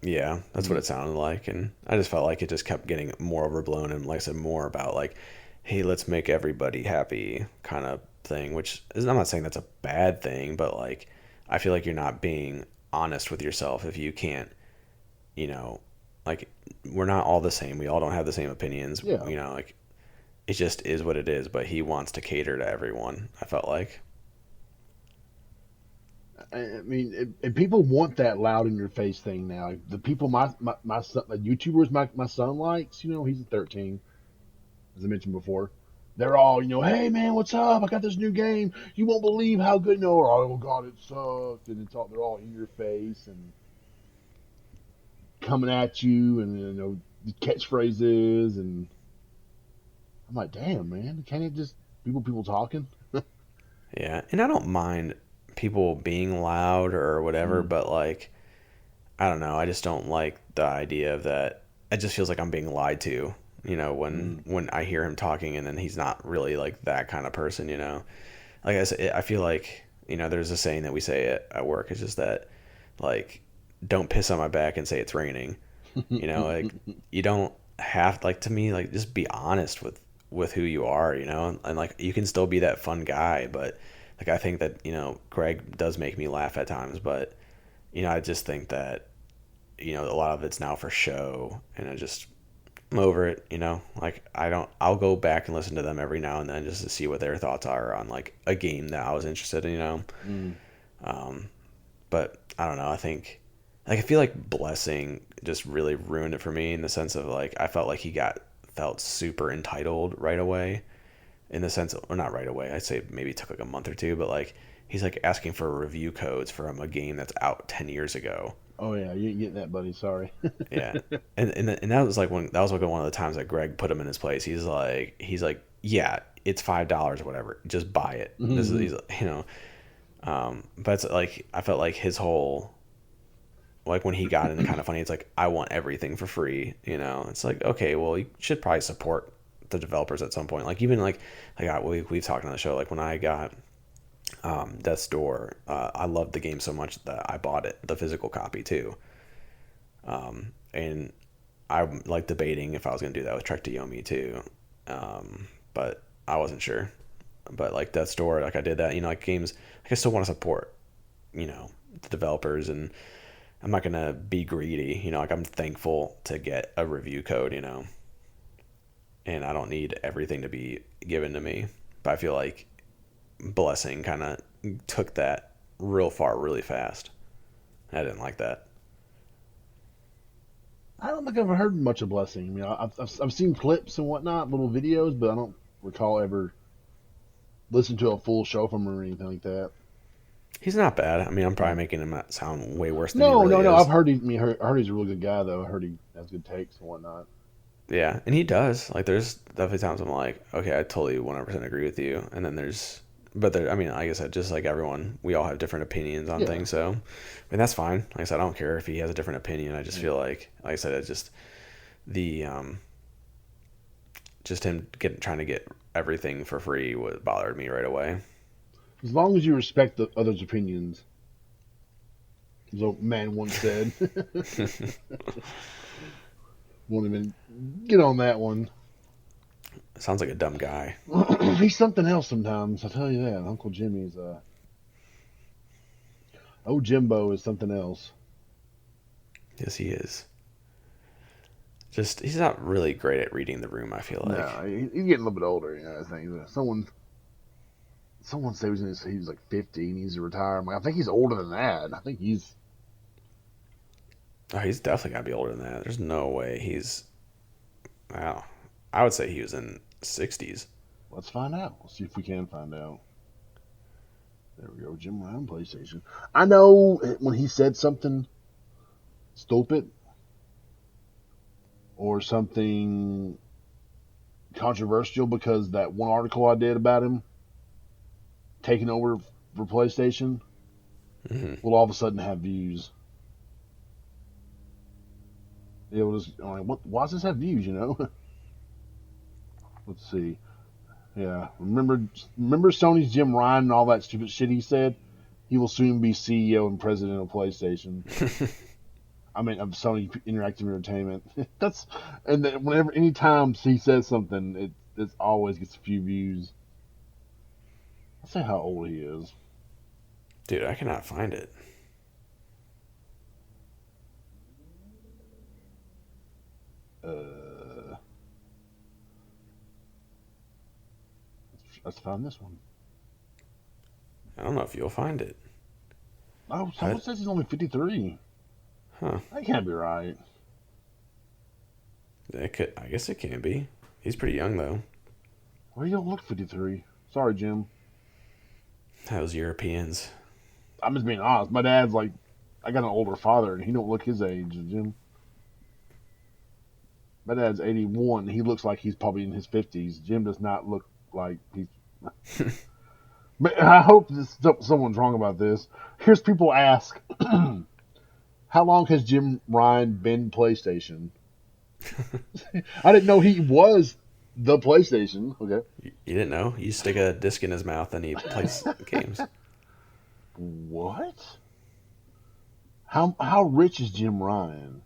yeah, that's what Mm. it sounded like, and I just felt like it just kept getting more overblown and like I said more about like hey, let's make everybody happy kind of thing, which is I'm not saying that's a bad thing, but like I feel like you're not being honest with yourself if you can't, you know, like we're not all the same. We all don't have the same opinions, Yeah. like it just is what it is, but he wants to cater to everyone. I felt like. I mean, and people want that loud in your face thing now. The people my son, the YouTubers my son likes, he's 13, as I mentioned before. They're all, hey man, what's up? I got this new game. You won't believe how good. No, or oh god, it sucked, and they're all in your face and coming at you, and catchphrases, and I'm like, damn man, can't it just people talking? Yeah, and I don't mind people being loud or whatever, Mm. but like I don't know, I just don't like the idea of that. It just feels like I'm being lied to, Mm. when I hear him talking and then he's not really like that kind of person. Like I said, I feel like, there's a saying that we say at work. It's just that like don't piss on my back and say it's raining. Like you don't have like to me like just be honest with who you are, and like you can still be that fun guy, but like I think that Greg does make me laugh at times, but I just think that a lot of it's now for show, and I'm over it. Like I'll go back and listen to them every now and then just to see what their thoughts are on like a game that I was interested in. Mm. Um, but I don't know. I think like I feel like Blessing just really ruined it for me in the sense of like I felt like he felt super entitled right away in the sense of, or not right away. I'd say maybe it took like a month or two, but like he's like asking for review codes from a game that's out 10 years ago. Oh yeah, you ain't getting that, buddy. Sorry. Yeah. And that was like one of the times that Greg put him in his place. He's like, yeah, it's $5 or whatever. Just buy it. This is Hmm. but it's like I felt like his whole like when he got into kind of funny, it's like I want everything for free. It's like okay, well you should probably support the developers at some point. Like even like we've talked on the show. Like when I got Death's Door, I loved the game so much that I bought it, the physical copy too. And I'm like debating if I was gonna do that with Trek to Yomi too, but I wasn't sure. But like Death's Door, like I did that. Like games, like I still want to support, the developers, and I'm not gonna be greedy. Like I'm thankful to get a review code. And I don't need everything to be given to me. But I feel like Blessing kind of took that real far really fast. I didn't like that. I don't think I've heard much of Blessing. I mean, I've seen clips and whatnot, little videos, but I don't recall ever listening to a full show from him or anything like that. He's not bad. I mean, I'm probably making him sound way worse than he No, really no, no. I've is. heard he. I mean, I heard he's a really good guy, though. I heard he has good takes and whatnot. Yeah, and he does. Like, there's definitely times I'm like, okay, I totally 100% agree with you. And then but there, I mean, like I said, just like everyone, we all have different opinions on Yeah, things. So, I mean, that's fine. Like I said, I don't care if he has a different opinion. I just yeah. feel like I said, it's just the, just him trying to get everything for free what bothered me right away. As long as you respect the others' opinions, as a man once said. Won't even get on that one. Sounds like a dumb guy. He's something else sometimes. I tell you that. Uncle Jimmy's oh Jimbo is something else. Yes, he is. Just he's not really great at reading the room. I feel No, like. he's getting a little bit older. I think someone said he was like 50 and he's to retire. I'm like, I think he's older than that. I think he's. Oh, he's definitely got to be older than that. There's no way he's. Wow. I would say he was in 60s. Let's find out. Let's see if we can find out. There we go. Jim Ryan PlayStation. I know when he said something stupid or something controversial because that one article I did about him taking over for PlayStation Hmm. will all of a sudden have views. It was like, what? Why does this have views? Let's see. Yeah, remember Sony's Jim Ryan and all that stupid shit he said. He will soon be CEO and president of PlayStation. I mean, of Sony Interactive Entertainment. That's and then whenever anytime he says something, it always gets a few views. Let's say how old he is. Dude, I cannot find it. Uh, let's find this one. I don't know if you'll find it. Oh, I, someone says he's only 53. huh? That can't be right. It could. I guess it can be. He's pretty young though. Why you don't look 53? Sorry, Jim. Those Europeans. I'm just being honest. My dad's like, I got an older father, and he don't look his age, Jim. My dad's 81. He looks like he's probably in his 50s. Jim does not look like he's. But I hope someone's wrong about this. Here's people ask, how long has Jim Ryan been PlayStation? I didn't know he was the PlayStation. Okay. You didn't know? You stick a disc in his mouth and he plays games. What? How rich is Jim Ryan?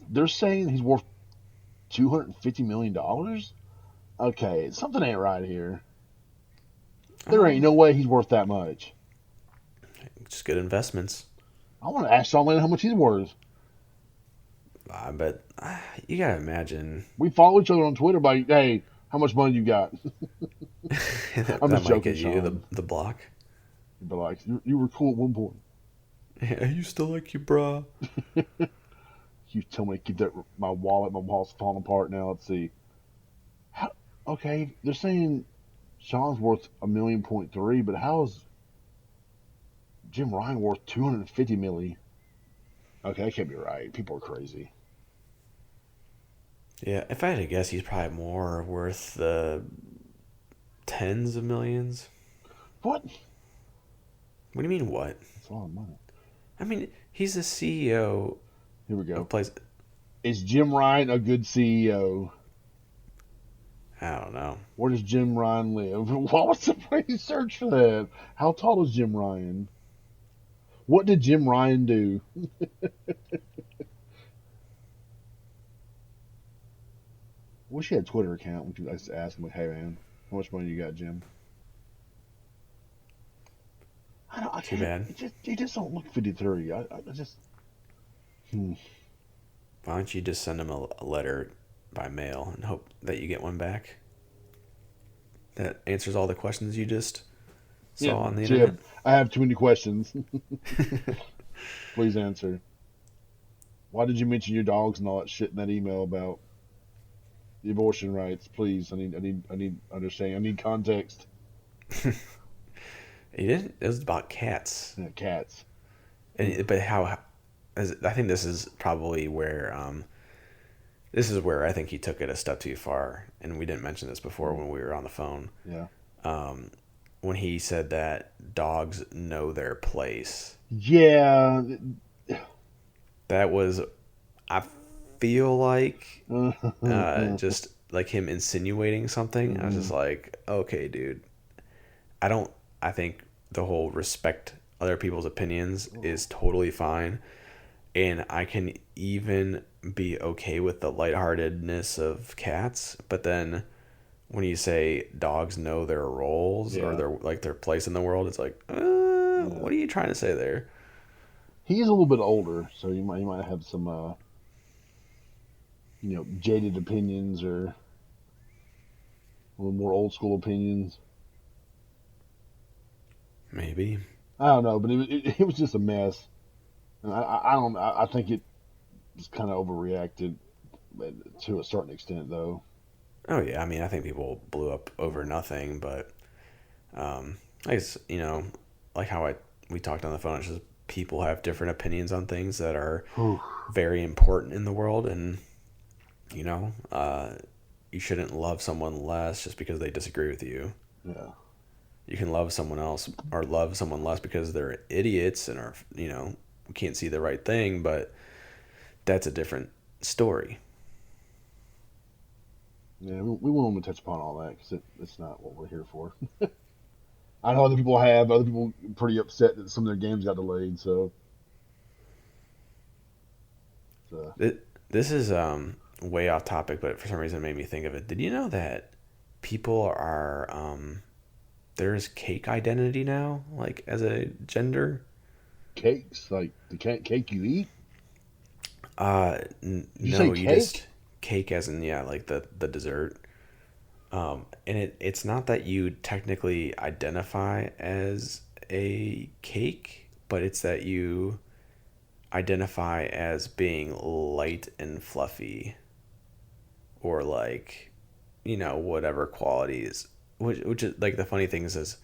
They're saying he's worth $250 million. Okay, something ain't right here. There ain't Um, no way he's worth that much. just good investments. I want to ask Sean Lennon how much he's worth. But you gotta imagine We follow each other on Twitter by, hey, how much money you got? that, I'm that just might joking, get you Sean. the block. But like, you were cool at one point. I used to like you, bruh. You tell me to keep that my wallet. My wallet's falling apart now. Let's see. How, okay, they're saying Sean's worth $1.3 million, but how is Jim Ryan worth 250 milli? Okay, that can't be right. People are crazy. Yeah, if I had to guess, he's probably more worth the tens of millions. What? What do you mean, what? That's a lot of money. I mean, he's the CEO Here we of go. place. Is Jim Ryan a good CEO? I don't know. Where does Jim Ryan live? What was the phrase search for that? How tall is Jim Ryan? What did Jim Ryan do? Wish he had a Twitter account. We could just ask him, like, hey man, how much money you got, Jim? I Too can't. bad. He just don't look 53. I just. Hmm. Why don't you just send him a letter by mail and hope that you get one back that answers all the questions you just Yeah, saw on the internet? Jim, I have too many questions. Please answer. Why did you mention your dogs and all that shit in that email about the abortion rights? Please, I need understanding. I need context. He didn't. It was about cats, Yeah, cats. and but how? I think this is probably where this is where I think he took it a step too far, and we didn't mention this before when we were on the phone. Yeah. When he said that dogs know their place, Yeah. that was, I feel like, just like him insinuating something. I was just like, okay, dude. I don't. I think the whole respect other people's opinions is totally fine, and I can even be okay with the lightheartedness of cats. But then when you say dogs know their roles or Yeah. their place in the world, it's like, Yeah. what are you trying to say there? He is a little bit older, so you might have some jaded opinions or a little more old school opinions. Maybe. I don't know, but it was just a mess. And I don't. I think it was kind of overreacted to a certain extent, though. Oh yeah, I mean, I think people blew up over nothing, but I guess like how I we talked on the phone. It's just people have different opinions on things that are Whew. very important in the world, and you know, you shouldn't love someone less just because they disagree with you. Yeah. You can love someone else or love someone less because they're idiots and are can't see the right thing, but that's a different story. Yeah, we won't want to touch upon all that because it's not what we're here for. I know other people pretty upset that some of their games got delayed. So This is way off topic, but for some reason it made me think of it. Did you know that people are there's cake identity now, like as a gender? cakes, like the cake you eat. Did you say No, you just cake? cake as in yeah, like the dessert. And it's not that you technically identify as a cake, but it's that you identify as being light and fluffy, or like whatever qualities. Which is like the funny thing is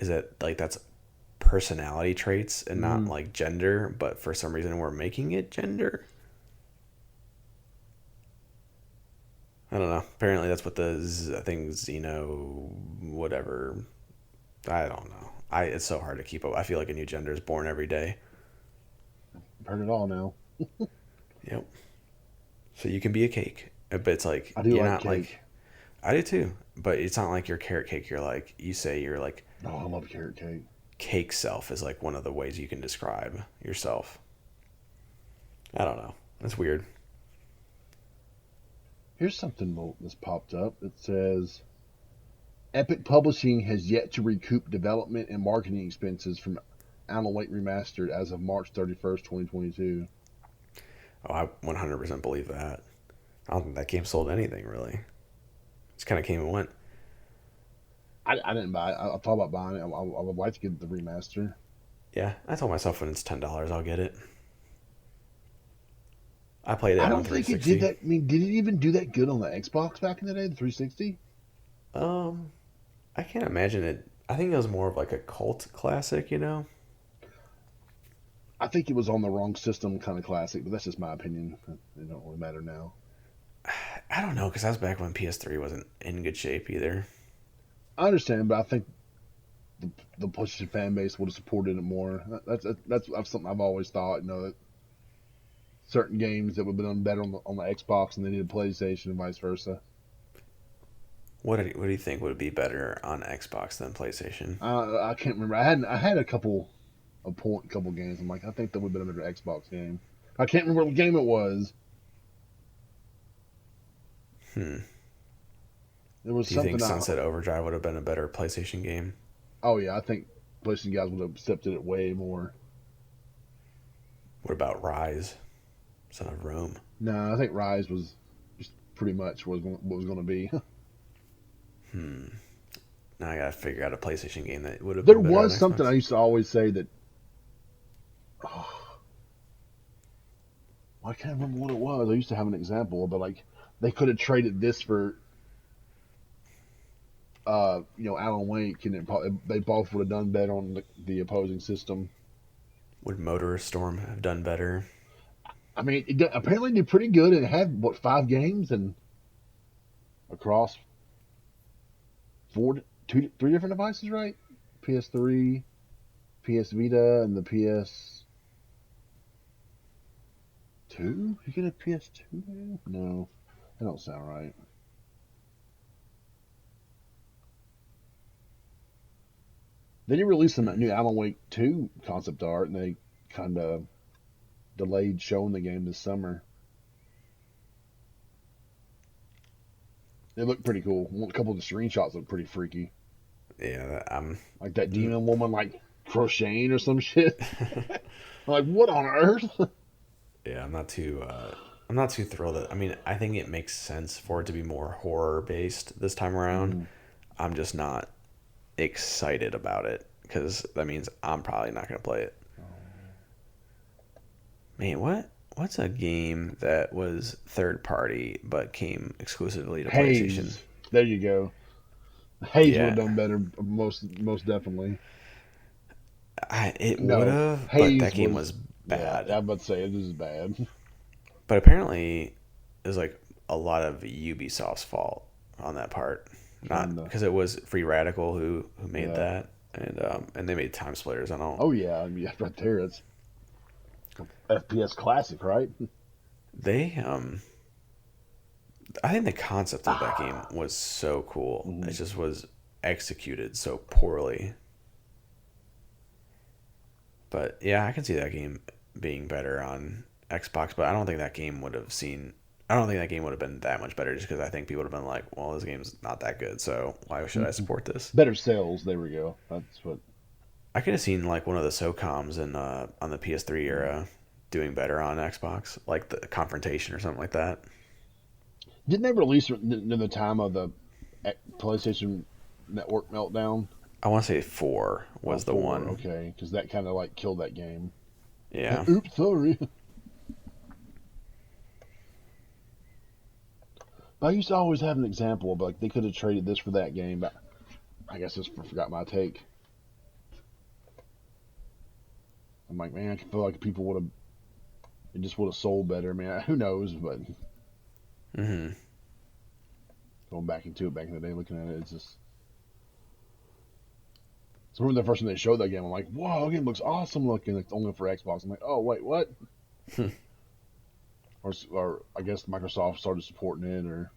that like that's personality traits and not Mm, like gender, but for some reason we're making it gender. I don't know. Apparently, that's what I think whatever. I don't know. It's so hard to keep up. I feel like a new gender is born every day. I've heard it all now. Yep. So you can be a cake, but it's like I do you're like not cake. like I do too. But it's not like your carrot cake. You're like you say you're like Oh, I love carrot cake. cake self is like one of the ways you can describe yourself. I don't know. That's weird. Here's something that's popped up. It says Epic Publishing has yet to recoup development and marketing expenses from Alan Wake Remastered as of March 31st, 2022. Oh, I 100% believe that. I don't think that game sold anything really. Just kind of came and went. I didn't buy it. I thought about buying it. I would like to get the remaster. Yeah, I told myself when it's $10, I'll get it. I played I it on don't think it did 360. that. I mean, did it even do that good on the Xbox back in the day, the 360? Um, I can't imagine it. I think it was more of like a cult classic. I think it was on the wrong system, kind of classic, but that's just my opinion. It don't really matter now. I don't know because that was back when PS3 wasn't in good shape either. I understand, but I think the PlayStation fan base would have supported it more. That's something I've always thought. That certain games that would have been done better on the Xbox and they needed PlayStation and vice versa. What do you think would be better on Xbox than PlayStation? I can't remember. I had a couple games. I'm like, I think that would have been a better Xbox game. I can't remember what game it was. Hmm. There was Do you think something. Sunset Overdrive would have been a better PlayStation game? Oh yeah, I think PlayStation guys would have accepted it way more. What about Rise, Son of Rome? No, I think Rise was just pretty much what was going to be. Hmm. Now I gotta figure out a PlayStation game that would have There been better on was something Xbox. I used to always say that. Oh, I can't remember what it was. I used to have an example, but like they could have traded this for Alan Wake, and they both would have done better on the opposing system. Would Motorist Storm have done better? I mean, apparently did pretty good. It had what 5 games and across three different devices, right? PS3, PS Vita, and the PS2. You get a PS2? No, that don't sound right. They did release some new Alan Wake 2 concept art, and they kind of delayed showing the game this summer. It looked pretty cool. A couple of the screenshots look pretty freaky. Yeah, Like that demon woman, like crocheting or some shit. I'm like, what on earth? yeah, I'm not too thrilled. I mean, I think it makes sense for it to be more horror based this time around. Mm. I'm just not excited about it because that means I'm probably not going to play it. Man, what's a game that was third party but came exclusively to PlayStation? Haze. There you go. Haze would have Yeah, done better, most definitely. it would No, have, but that Haze game was. was Yeah, bad. I'm about to say it is bad. But apparently, it was like a lot of Ubisoft's fault on that part. Not Kinda. because it was Free Radical who made Yeah. that, and they made Time Splitters. I don't. Oh yeah, I mean, yeah, right there. It's FPS classic, right? They I think the concept of that game was so cool. It Mhm. just was executed so poorly. But yeah, I can see that game being better on Xbox, but I don't think that game would have seen. I don't think that game would have been that much better just because I think people would have been like, well, this game's not that good, so why should I support this? Better sales. There we go. That's what. I could have seen like one of the SOCOMs in on the PS3 era doing better on Xbox, like the Confrontation or something like that. Didn't they release near the time of the PlayStation Network meltdown? I want to say 4 Oh, was the four. one. Okay, because that kind of like killed that game. Yeah. Oops, sorry. But I used to always have an example, but like they could have traded this for that game. But I guess I just forgot my take. I'm like, man, I feel like people would have. It just would have sold better. Man, who knows? But Hmm. going back into it back in the day, looking at it, it's just. So remember the first time they showed that game, I'm like, whoa, that game looks awesome looking. It's only for Xbox. I'm like, oh wait, what? Or I guess Microsoft started supporting it, or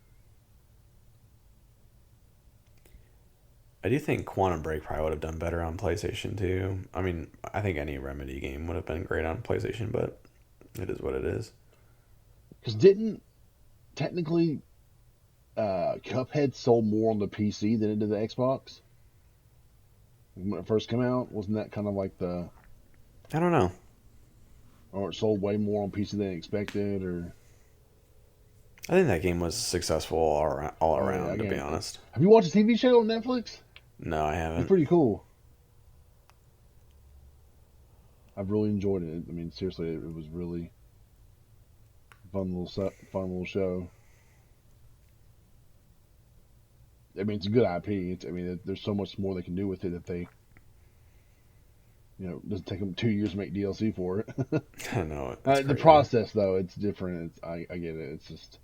I do think Quantum Break probably would have done better on PlayStation too. I mean, I think any Remedy game would have been great on PlayStation, but it is what it is. because didn't technically Cuphead sold more on the PC than it did the Xbox when it first came out? Wasn't that kind of like the I don't know. or it sold way more on PC than expected? Or I think that game was successful all oh yeah, around, to be again, honest. have you watched the TV show on Netflix? No, I It's haven't. pretty cool. I've really enjoyed it. I mean, seriously, it was really fun little show. I mean, it's a good IP. I mean, there's so much more they can do with it if they, it doesn't take them 2 years to make DLC for it. I know it's The crazy. process, though, it's different. I get it. It's just,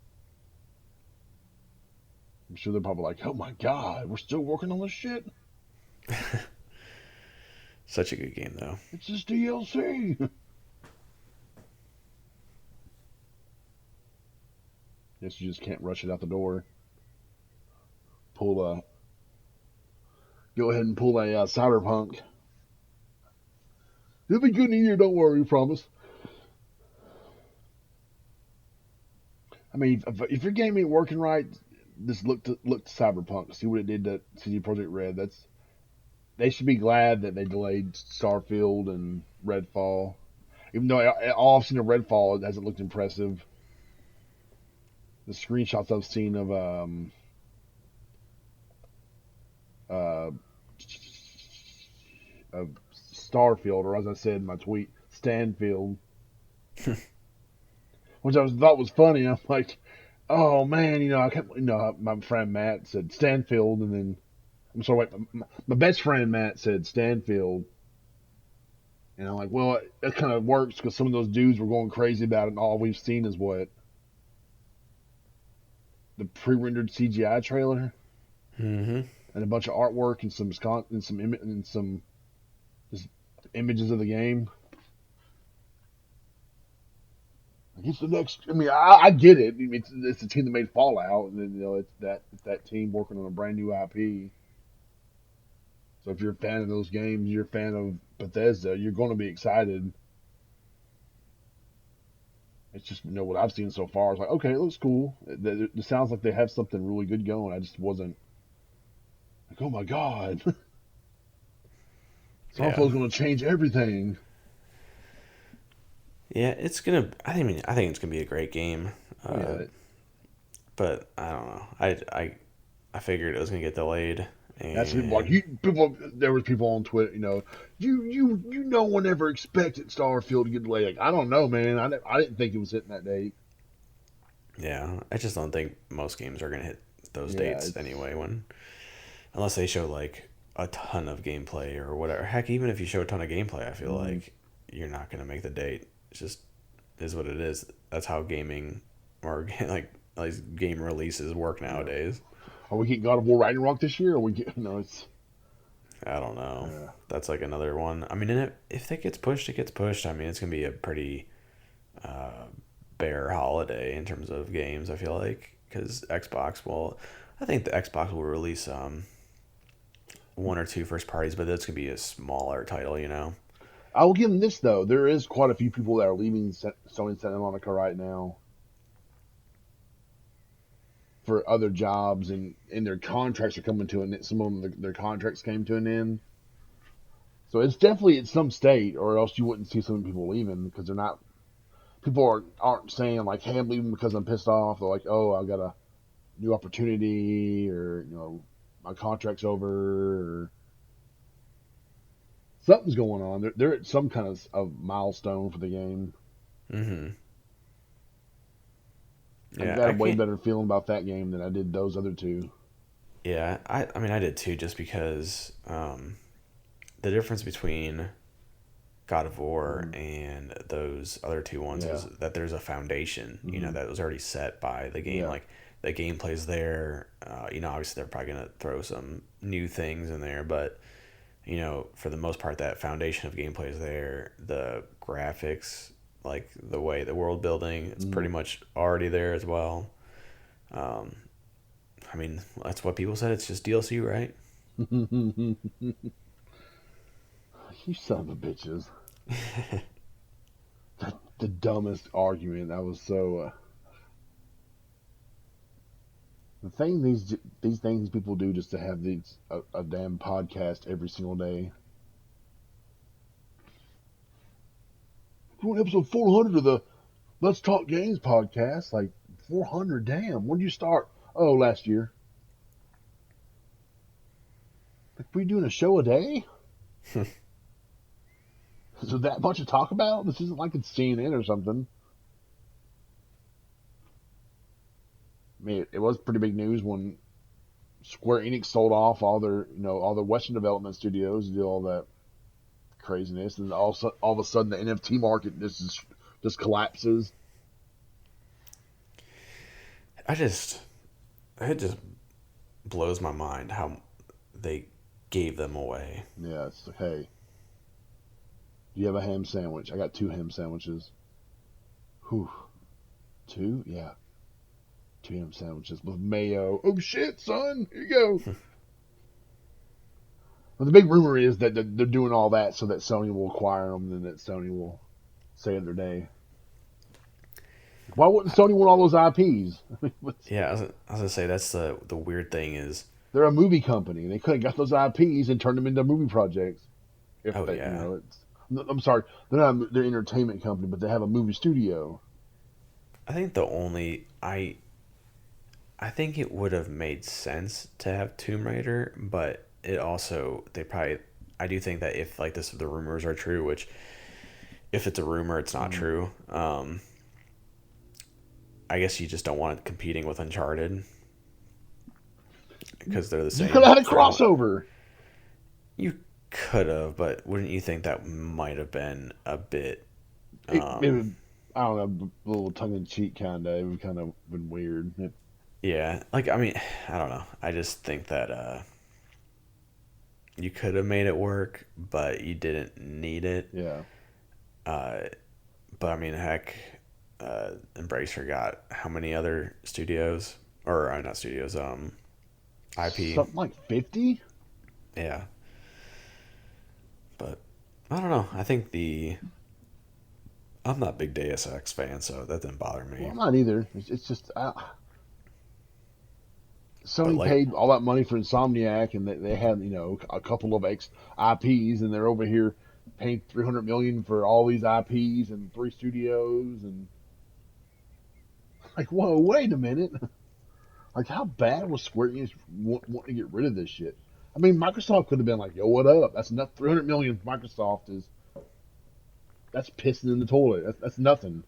I'm sure they're probably like, oh my god, we're still working on this shit. Such a good game though. It's just DLC. Guess you just can't rush it out the door. Pull a, go ahead and pull a Cyberpunk. It'll be good in a year. Don't worry, we promise. I mean, if your game ain't working right, just look to Cyberpunk. See what it did to CD Projekt Red. They should be glad that they delayed Starfield and Redfall. Even though all I've seen of Redfall, it hasn't looked impressive. The screenshots I've seen uh, of Starfield, or as I said in my tweet, Stanfield. which I thought was funny. I'm like, oh man, I can't. My friend Matt said Stanfield, and then I'm sorry, wait, my best friend Matt said Stanfield, and I'm like, well, that kind of works because some of those dudes were going crazy about it, and all we've seen is what the pre-rendered CGI trailer Mm-hmm. and a bunch of artwork and some just images of the game. Like it's the next. I mean, I get it. I mean, it's the team that made Fallout, and then it's that team working on a brand new IP. So if you're a fan of those games, you're a fan of Bethesda, you're going to be excited. It's just what I've seen so far. It's like okay, it looks cool. It sounds like they have something really good going. I just wasn't like, oh my god, Yeah. Starfield's going to change everything. Yeah, it's gonna. I think it's gonna be a great game. Oh Uh, yeah, but I don't know. I figured it was gonna get delayed, that's people like and you. People, there was people on Twitter. No one ever expected Starfield to get delayed. Like, I don't know, man. I didn't think it was hitting that date. yeah, I just don't think most games are gonna hit those Yeah, dates it's anyway. Unless they show like a ton of gameplay or whatever. Heck, even if you show a ton of gameplay, I feel mm, like you're not gonna make the date. It's just is what it is. That's how gaming or like game releases work yeah. nowadays. Are we getting God of War Ragnarok this year? Or we get it's I don't know. uh, That's like another one. I mean, and if it gets pushed, it gets pushed. I mean, it's gonna be a pretty uh, bare holiday in terms of games. I feel like because Xbox will, I think the Xbox will release one or two first parties, but that's gonna be a smaller title, you know. I will give them this though. There is quite a few people that are leaving Sony Santa Monica right now for other jobs, and their contracts are coming to an end. Some of them, their contracts came to an end. So it's definitely at some state, or else you wouldn't see so many people leaving because they're not. People aren't saying like, "Hey, I'm leaving because I'm pissed off." They're like, "Oh, I got a new opportunity," or my contract's over, or something's going on. They're at some kind of milestone for the game. Mm-hmm. I've Yeah, got I a way can't. better feeling about that game than I did those other two. Yeah, I mean, I did too, just because the difference between God of War Mm, and those other two ones yeah, is that there's a foundation, hmm that was already set by the game. yeah. Like the gameplay's there. Obviously they're probably gonna throw some new things in there, but for the most part, that foundation of gameplay is there. The graphics, like the way the world building, it's Mm. pretty much already there as well. I mean, that's what people said. It's just DLC, right? You son of a bitches. The dumbest argument. That was so. The thing these things people do just to have a damn podcast every single day. We're on episode 400 of the Let's Talk Games podcast. Like 400, damn. When did you start? Oh, last year. Like we doing a show a day? Is there that much to talk about? This isn't like it's CNN or something. I mean, it was pretty big news when Square Enix sold off all their Western development studios to do all that craziness, and all of a sudden the NFT market just collapses. I just it just blows my mind how they gave them away. Yeah, it's like, hey, do you have a ham sandwich? I got two ham sandwiches. Whew, two? Yeah, two ham sandwiches with mayo. Oh shit, son, here you go. Well, the big rumor is that they're doing all that so that Sony will acquire them, and that Sony will save their day. Why wouldn't Sony want all those IPs? Yeah, I was gonna say that's the weird thing is, They're a movie company. They could have got those IPs and turned them into movie projects. If oh they, yeah, it's. I'm sorry, they're an entertainment company, but they have a movie studio. I think the only I think it would have made sense to have Tomb Raider, but it also they probably I do think that if like the rumors are true, which if it's a rumor, it's not Mm, true. I guess you just don't want it competing with Uncharted because they're the You could same. have had a So you don't want. crossover. You could have, but wouldn't you think that might have been a bit? It Um, would, I don't know, a little tongue in cheek kind of. It would kind of been weird. yeah, like I mean, I don't know. I just think that you could have made it work, but you didn't need it. Yeah, Uh, but I mean, heck, Embracer got how many other studios or not studios, IP? something like 50. Yeah, but I don't know. I think I'm not a big Deus Ex fan, so that didn't bother Well, me. I'm not either. It's just But Sony like, paid all that money for Insomniac, and they had a couple of IPs, and they're over here paying 300 million for all these IPs and three studios, and like, whoa, wait a minute, like how bad was Square Enix wanting to get rid of this shit? I mean, Microsoft could have been like, yo, what up? That's not 300 million. For Microsoft is that's pissing in the toilet. That's nothing.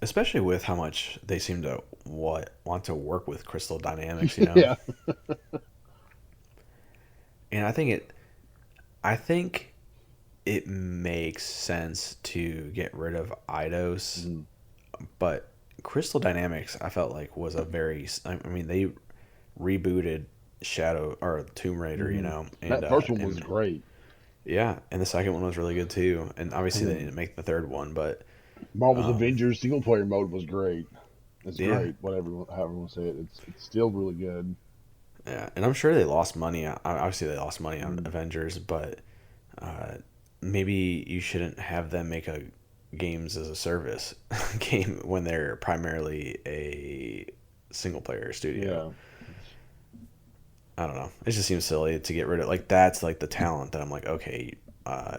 especially with how much they seem to want to work with Crystal Dynamics, you know. Yeah. And I think it makes sense to get rid of Eidos, Mhm. but Crystal Dynamics I felt like was a very, I mean, they rebooted Shadow or Tomb Raider, you Mhm. know, That first one was great. yeah, and the second one was really good too. And And obviously they then didn't make the third one, but Marvel's um, Avengers single player mode was great. It's yeah, great. Whatever, however you want to say it, it's still really good. yeah, and I'm sure they lost money. Obviously they lost money on Mm. Avengers, but uh, maybe you shouldn't have them make a games as a service game when they're primarily a single player studio. Yeah. I don't know. It just seems silly to get rid of, like, that's like the talent that I'm like, okay, uh,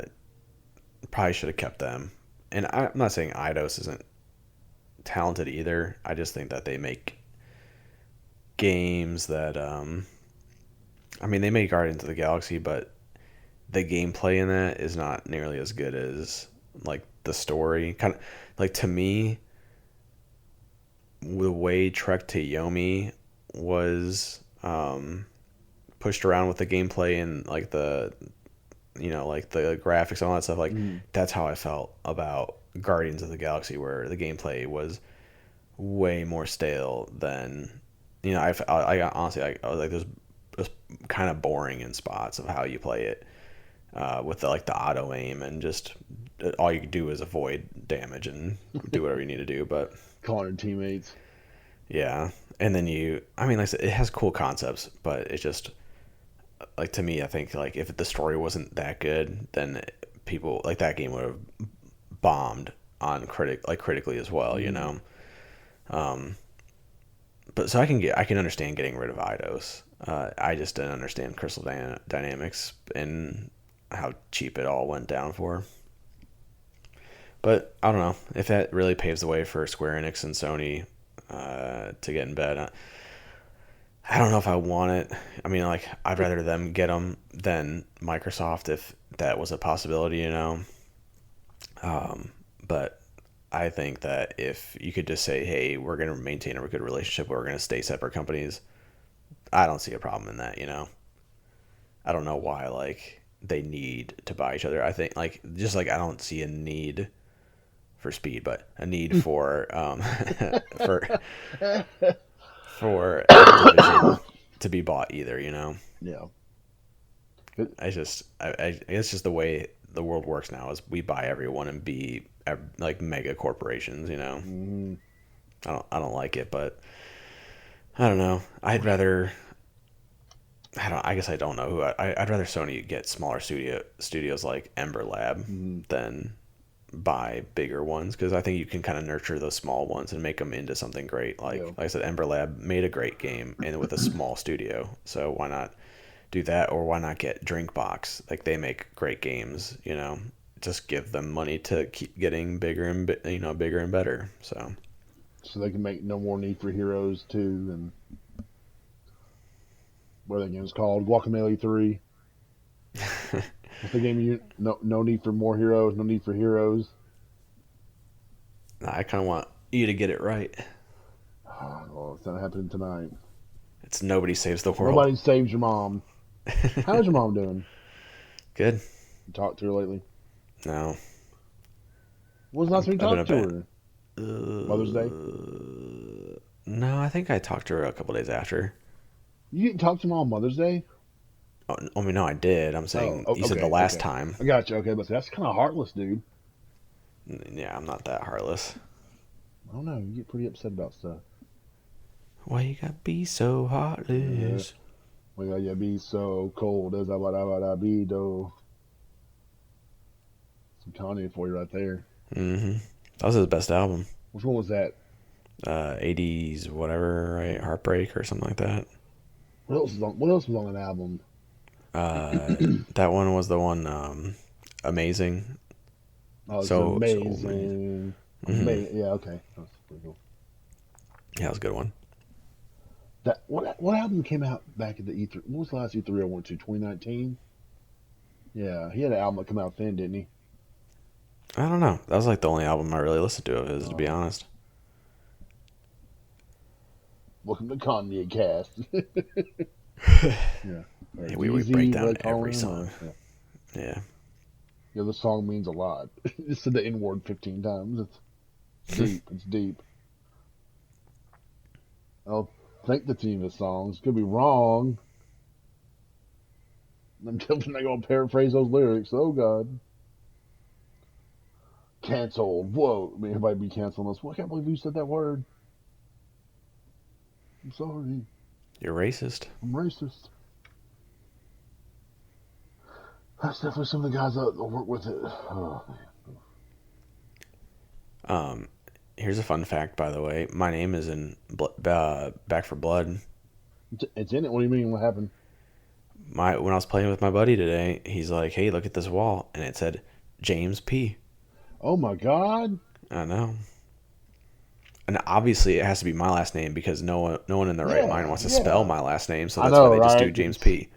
probably should have kept them. And I'm not saying Eidos isn't talented either. I just think that they make games that I mean they make Guardians of the Galaxy, but the gameplay in that is not nearly as good as like the story. Kind of like to me, the way Trek to Yomi was pushed around with the gameplay and like the like the graphics and all that stuff, like Mm. that's how I felt about Guardians of the Galaxy, where the gameplay was way more stale than I honestly I was like there's was kind of boring in spots of how you play it with the, like the auto aim and just all you can do is avoid damage and do whatever you need to do. But Calling her teammates. yeah, and then I mean, like I said, it has cool concepts, but it's just like to me, I think like if the story wasn't that good, then people like that game would have bombed on critically as well, you Mm. know. Um, but so I can understand getting rid of Eidos. I just didn't understand Crystal Dynamics and how cheap it all went down for. But I don't know if that really paves the way for Square Enix and Sony to get in bed. I don't know if I want it. I mean, like I'd rather them get them than Microsoft if that was a possibility, you know. But I think that if you could just say, "Hey, we're going to maintain a good relationship, we're going to stay separate companies," I don't see a problem in that, you know. I don't know why like they need to buy each other. I think like just like I don't see a need for speed, but a need for for Activision to be bought either. You know, Yeah. I it's just the way the world works now is we buy everyone and be like mega corporations. You know, Mm. I don't like it, but I don't know. I'd rather. I don't. I guess I don't know who. I'd rather Sony get smaller studios like Ember Lab Mm. than buy bigger ones because I think you can kind of nurture those small ones and make them into something great. Yeah. Like I said, Ember Lab made a great game and with a small studio, so why not do that or why not get Drinkbox? Like they make great games, you know. Just give them money to keep getting bigger and bigger and better. So So they can make No More Need for Heroes 2 and what that game's called? Guacamelee 3. What's the game you no need for more heroes, no need for heroes. I kind of want you to get it right. Oh, it's not happening tonight. It's Nobody Saves the World. Nobody saves your mom. How's your mom doing? Good. You talked to her lately? No, When was the last time you I've been a talked to bit. her? Mother's Day? No, I think I talked to her a couple days after. You didn't talk to mom on Mother's Day? Oh, I mean, no, I did. I'm Oh, saying you said the okay, last okay. time. I got you. Okay, but that's kind of heartless, dude. Yeah, I'm not that heartless. I don't know. You get pretty upset about stuff. Why you gotta be so Yeah. heartless? Well, you be so cold as a be do. Some Kanye for you right there. Mm-hmm. That was his best album. Which one was that? 80s, whatever, right? Heartbreak or something like that. What else was on that album? Uh, that one was the one, Amazing. Oh, it's So amazing. amazing. Mm-hmm. Amazing. Yeah, okay. That's pretty cool. Yeah, that was a good one. That what album came out back at the E3? What was the last E3 I went to? 2019. Yeah, he had an album that came out then, didn't he? I don't know. That was like the only album I really listened to of his, to be Oh, honest. welcome to Kanye Cast. Yeah, or Yeah, we break DZ, what down they call every him, song. or yeah. Yeah. Yeah, the song means a lot. Just said the N word 15 times. It's deep. It's deep. I'll think the team of songs. Could be wrong. I'm definitely not gonna paraphrase those lyrics. Oh God. Canceled. Whoa. I mean, everybody be canceling us. Well, I can't believe you said that word. I'm sorry. You're racist. I'm racist. That's definitely some of the guys that work with it. Oh, Um, Here's a fun fact, by the way. My name is in Back for Blood. it's in it. What do you mean? What happened? When I was playing with my buddy today, he's like, "Hey, look at this wall," and it said James P. Oh my God. I know. And obviously, it has to be my last name because no one in their right mind Yeah, wants to spell yeah. my last name, so I that's why know, they just do right? James P.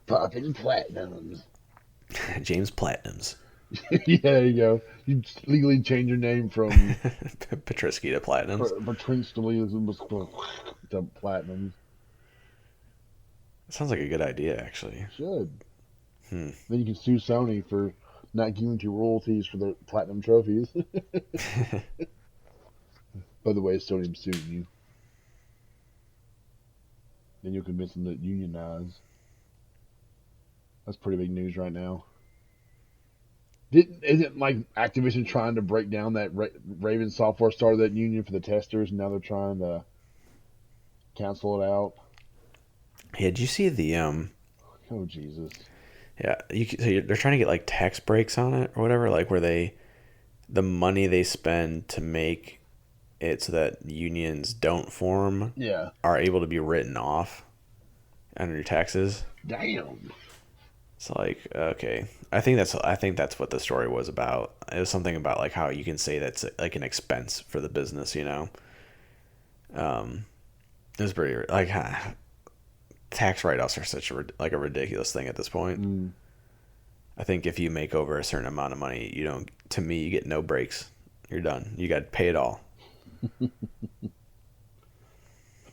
Popping platinums. James Platinums. Yeah, there you go. You legally change your name from Patrisky to Platinums. Prince to platinums. That sounds like a good idea, actually. Should. Hmm. Then you can sue Sony for not giving you royalties for the platinum trophies. By the way, Sony's suing you. Then you'll convince them to unionize. That's pretty big news right now. Isn't like Activision trying to break down that Raven Software started that union for the testers, and now they're trying to cancel it out? Yeah, did you see the Oh Jesus! Yeah, they're trying to get like tax breaks on it or whatever, like where the money they spend to make it so that unions don't form Yeah. are able to be written off under your taxes. Damn. It's like, okay, I think that's what the story was about. It was something about like how you can say that's like an expense for the business, you know. It was pretty like tax write-offs are such a ridiculous thing at this point. Mm. I think if you make over a certain amount of money, you don't. To me, you get no breaks. You're done. You got to pay it all.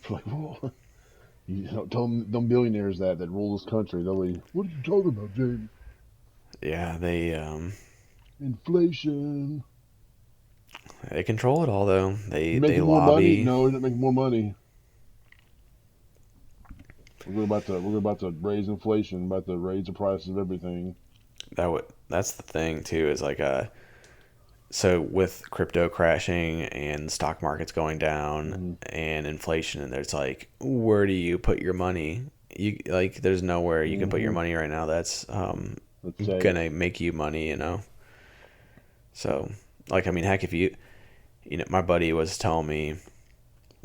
Like, well, you don't tell them billionaires that rule this country. They'll be, what are you talking about, James? Yeah, Inflation. they control it all though. You They making more money? lobby. No, you're not making more money. We're about to raise inflation, about to raise the prices of everything. That's the thing too. Is like so with crypto crashing and stock markets going down Mm-hmm. and inflation, and there's like, where do you put your money? You like, there's nowhere you can put your Mm-hmm. money right now that's That's safe. gonna make you money. You know. So like, I mean, heck, if my buddy was telling me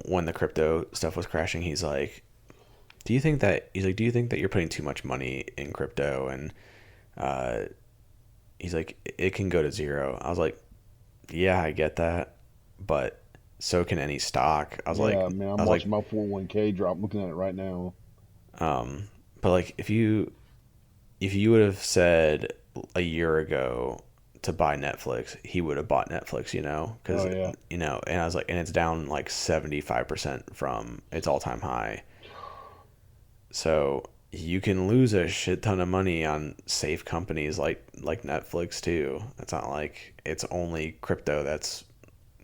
when the crypto stuff was crashing, do you think that you're putting too much money in crypto? And uh, he's like, it can go to zero. I was like, yeah, I get that, but so can any stock. Yeah, man, I I'm was like, watching my 401k drop. I'm looking at it right now. but like if you would have said a year ago to buy Netflix, he would have bought Netflix, Oh because yeah. and I was like, and it's down like 75% from its all time high. So you can lose a shit ton of money on safe companies like Netflix too. It's not like it's only crypto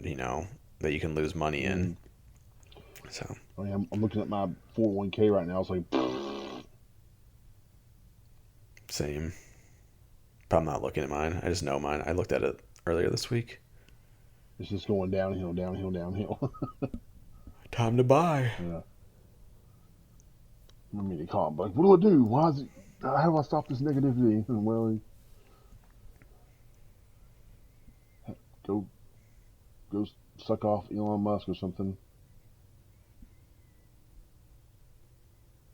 you know that you can lose money in. Mm. So I mean, I'm looking at my 401k right now. It's like same. But I'm not looking at mine. I just know mine. I looked at it earlier this week. it's just going downhill, downhill, downhill. Time to buy. Yeah. I mean, call him, but what do I do? Why is it? How do I stop this negativity? Well, go go suck off Elon Musk or something.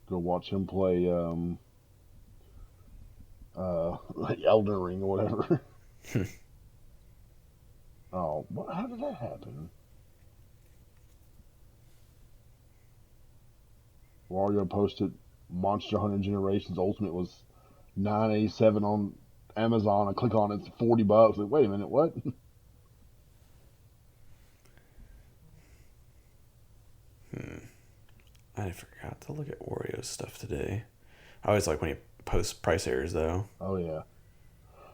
Go watch him play like Elden Ring or whatever. Oh, how did that happen? Wario posted Monster Hunter Generations Ultimate was $9.87 on Amazon. I click on it, it's $40. Like, wait a minute, what? I forgot to look at Oreo's stuff today. I always like when he posts price errors though. Oh yeah,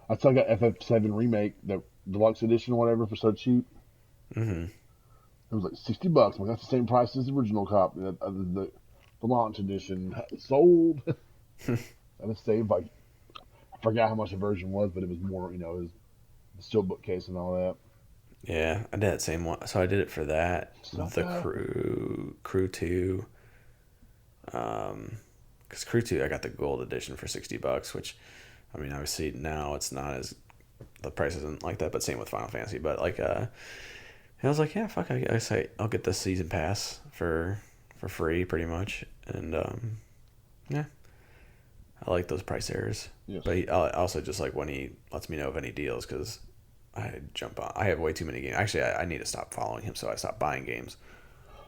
I still got FF7 remake, the deluxe edition or whatever for so cheap. Mm-hmm. It was like $60. Like, that's the same price as the original copy, the launch edition. Sold. I just saved like I forgot how much the version was, but it was more. It was the steel bookcase and all that. Yeah, I did that same one. So I did it for that, the Sucker. Crew 2. Because Crew 2, I got the gold edition for $60, which, I mean, obviously now it's not as, the price isn't like that, but same with Final Fantasy. But like, I was like, yeah, fuck, I guess I'll get the season pass for free pretty much. And, yeah, I like those price errors. Yes. But I also just like when he lets me know of any deals because I jump on. I have way too many games. Actually, I need to stop following him, so I stopped buying games.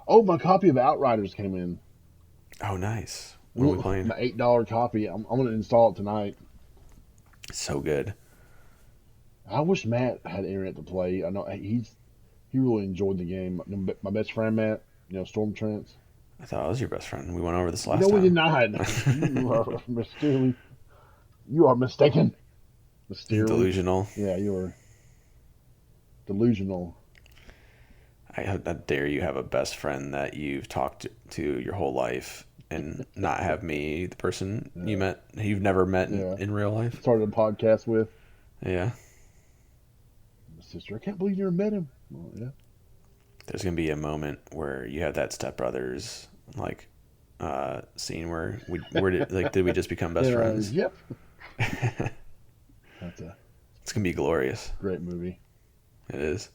Oh, my copy of Outriders came in. Oh, nice. What are we playing? My $8 copy. I'm gonna install it tonight. So good. I wish Matt had internet to play. I know he really enjoyed the game. My best friend Matt, Storm Trance. I thought I was your best friend. We went over this No, last we did time. not. You are mysteriously. You are mistaken. Mysteriously. Delusional. Yeah, you are delusional. I dare you have a best friend that you've talked to your whole life and not have me, the person Yeah, you've never met yeah. in real life. Started a podcast with Yeah. my sister. I can't believe you never met him. Well, yeah. There's going to be a moment where you have that stepbrothers, like, scene did we just become best Yeah. friends? Yep. It's That's a going to be glorious. great movie. It is.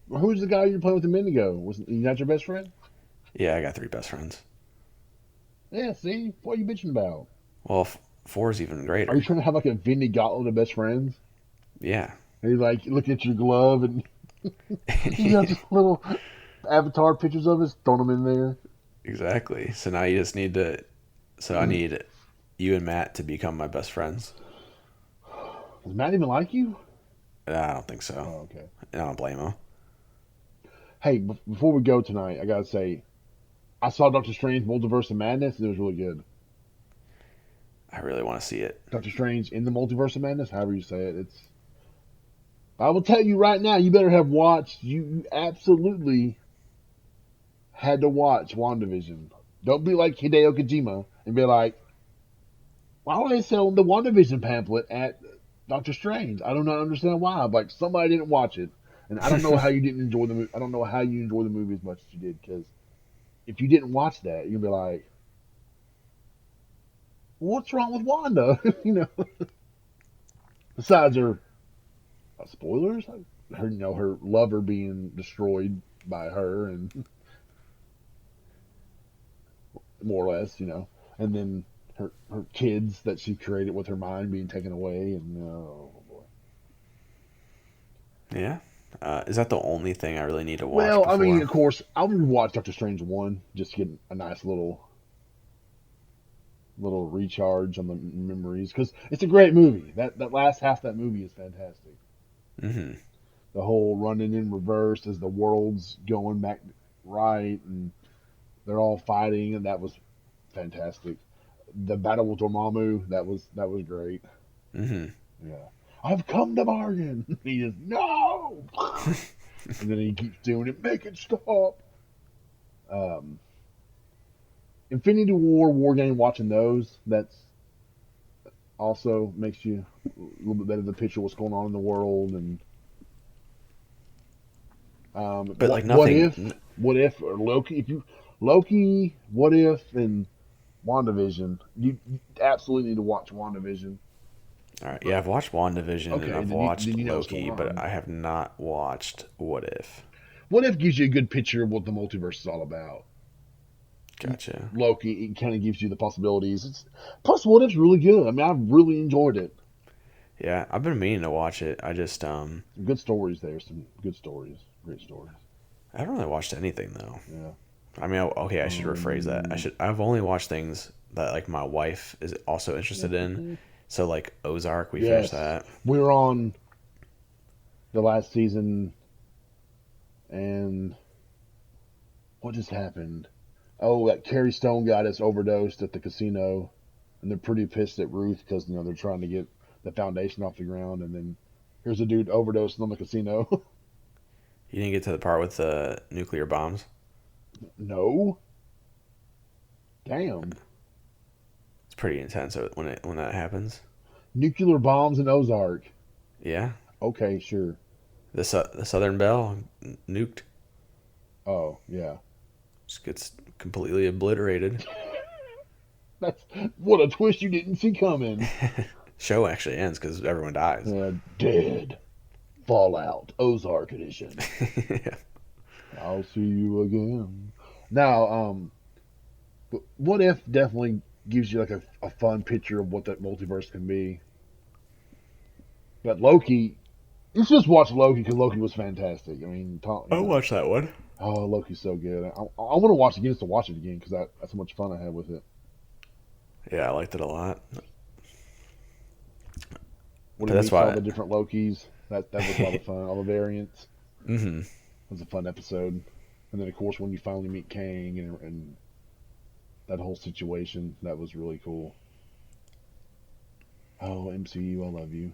Well, who's the guy you were playing with a minute ago? Was he not your best friend? Yeah, I got 3 best friends. Yeah. See, what are you bitching about? Well, 4 is even Are you greater. trying to have like a Vinny Gauntlet of best friends? Yeah. And he's like looking at your glove and you got just little avatar pictures of us, throwing them in there. Exactly. So now you just need to. So I need you and Matt to become my best friends. Does Matt even like you? I don't think so. Oh, okay. And I don't blame him. Hey, before we go tonight, I gotta say, I saw Doctor Strange Multiverse of Madness, and it was really good. I really want to see it. Doctor Strange in the Multiverse of Madness, however you say it. I will tell you right now, you better have watched, you absolutely had to watch WandaVision. Don't be like Hideo Kojima and be like, why are they selling the WandaVision pamphlet at Doctor Strange? I do not understand why. Like, somebody didn't watch it. And I don't know how you didn't enjoy the movie. I don't know how you enjoy the movie as much as you did, because if you didn't watch that, you'd be like, what's wrong with Wanda? Besides her spoilers, her lover being destroyed by her, and more or less, and then her kids that she created with her mind being taken away, and oh boy. Yeah. Is that the only thing I really need to watch Well, I mean, before? of course, I'll watch Doctor Strange 1 just to get a nice little little recharge on the memories because it's a great movie. That last half of that movie is fantastic. Mm-hmm. The whole running in reverse as the world's going back right and they're all fighting, and that was fantastic. The battle with Dormammu, that was great. Mm-hmm. Yeah, I've come to bargain. He just no, and then he keeps doing it. Make it stop. Um, Infinity War game. Watching those, that's also makes you a little bit better the picture of what's going on in the world and But like what nothing. if or Loki if you Loki what if and WandaVision you absolutely need to watch WandaVision. All right. Yeah, But I've watched WandaVision and okay, I've then watched you know what's going Loki, but on. I have not watched What If. What if gives you a good picture of what the multiverse is all about. Gotcha. Loki it kind of gives you the possibilities. Plus what if's really good. I mean I've really enjoyed it. Yeah, I've been meaning to watch it. I just Some good stories there. Some good stories. Great stories. I haven't really watched anything though. Yeah. I mean, okay, I should rephrase that. Um. I've only watched things that like my wife is also interested in. So like Ozark, we finished Yes, that. we're on the last season, and what just happened? Oh, that Carrie Stone got us overdosed at the casino, and they're pretty pissed at Ruth because they're trying to get the foundation off the ground, and then here's a dude overdosing on the casino. You didn't get to the part with the nuclear bombs. No, damn, It's pretty intense when that happens. nuclear bombs in Ozark. Yeah, Okay, sure. the Southern Belle nuked, Oh yeah, just gets completely obliterated. that's what a twist you didn't see coming. Show actually ends because everyone dies. Dead Fallout Ozark edition. Yeah. I'll see you again. Now, but what if definitely gives you like a fun picture of what that multiverse can be. But Loki, you should just watch Loki because Loki was fantastic. I mean, I'll watch that one. oh, Loki's so good. I want to watch it again just to watch it again because that's how much fun I had with it. Yeah, I liked it a lot. When But he that's meets all why. the different Lokis, that was a lot of fun. All the variants. Mm-hmm. It was a fun episode. And then of course when you finally meet Kang and that whole situation, that was really cool. Oh, MCU, I love you.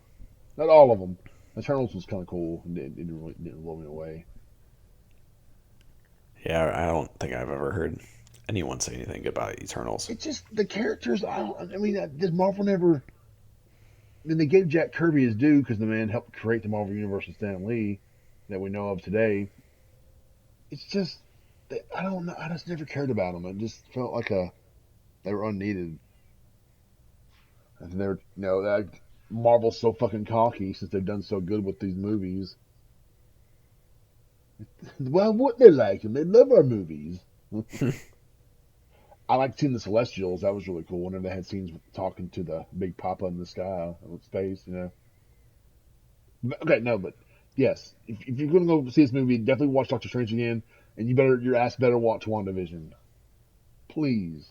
Not all of them. Eternals was kind of cool and didn't blow me away. Yeah, I don't think I've ever heard anyone say anything good about Eternals. It's just the characters. I mean, does Marvel never? I mean, they gave Jack Kirby his due because the man helped create the Marvel Universe with Stan Lee that we know of today. It's just I don't know. I just never cared about them. It just felt like they were unneeded. And they're that Marvel's so fucking cocky since they've done so good with these movies. Well, what they like and they love our movies. I liked seeing the Celestials. That was really cool. Whenever they had scenes talking to the big Papa in the sky in space. Okay, no, but yes, if you're gonna go see this movie, definitely watch Doctor Strange again, and your ass better watch WandaVision, please.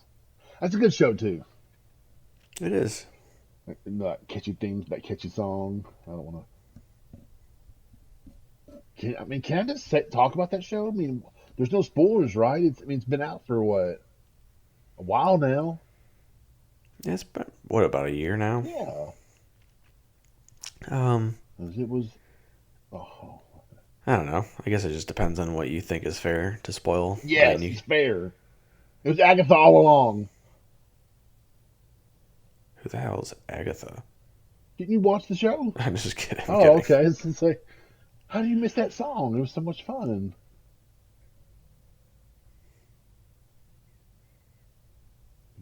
That's a good show too. It is. Like catchy themes, that catchy song. I don't want to. Can I just talk about that show? I mean, there's no spoilers, right? It's been out for what a while now. Yeah, it's been, what, about a year now? Yeah, Um, it was. Oh, I don't know. I guess it just depends on what you think is fair to spoil. I mean, yes, it's fair. It was Agatha all along. who the hell is Agatha? Didn't you watch the show? I'm just kidding. I'm Oh, kidding. okay. It's like, how do you miss that song? It was so much fun.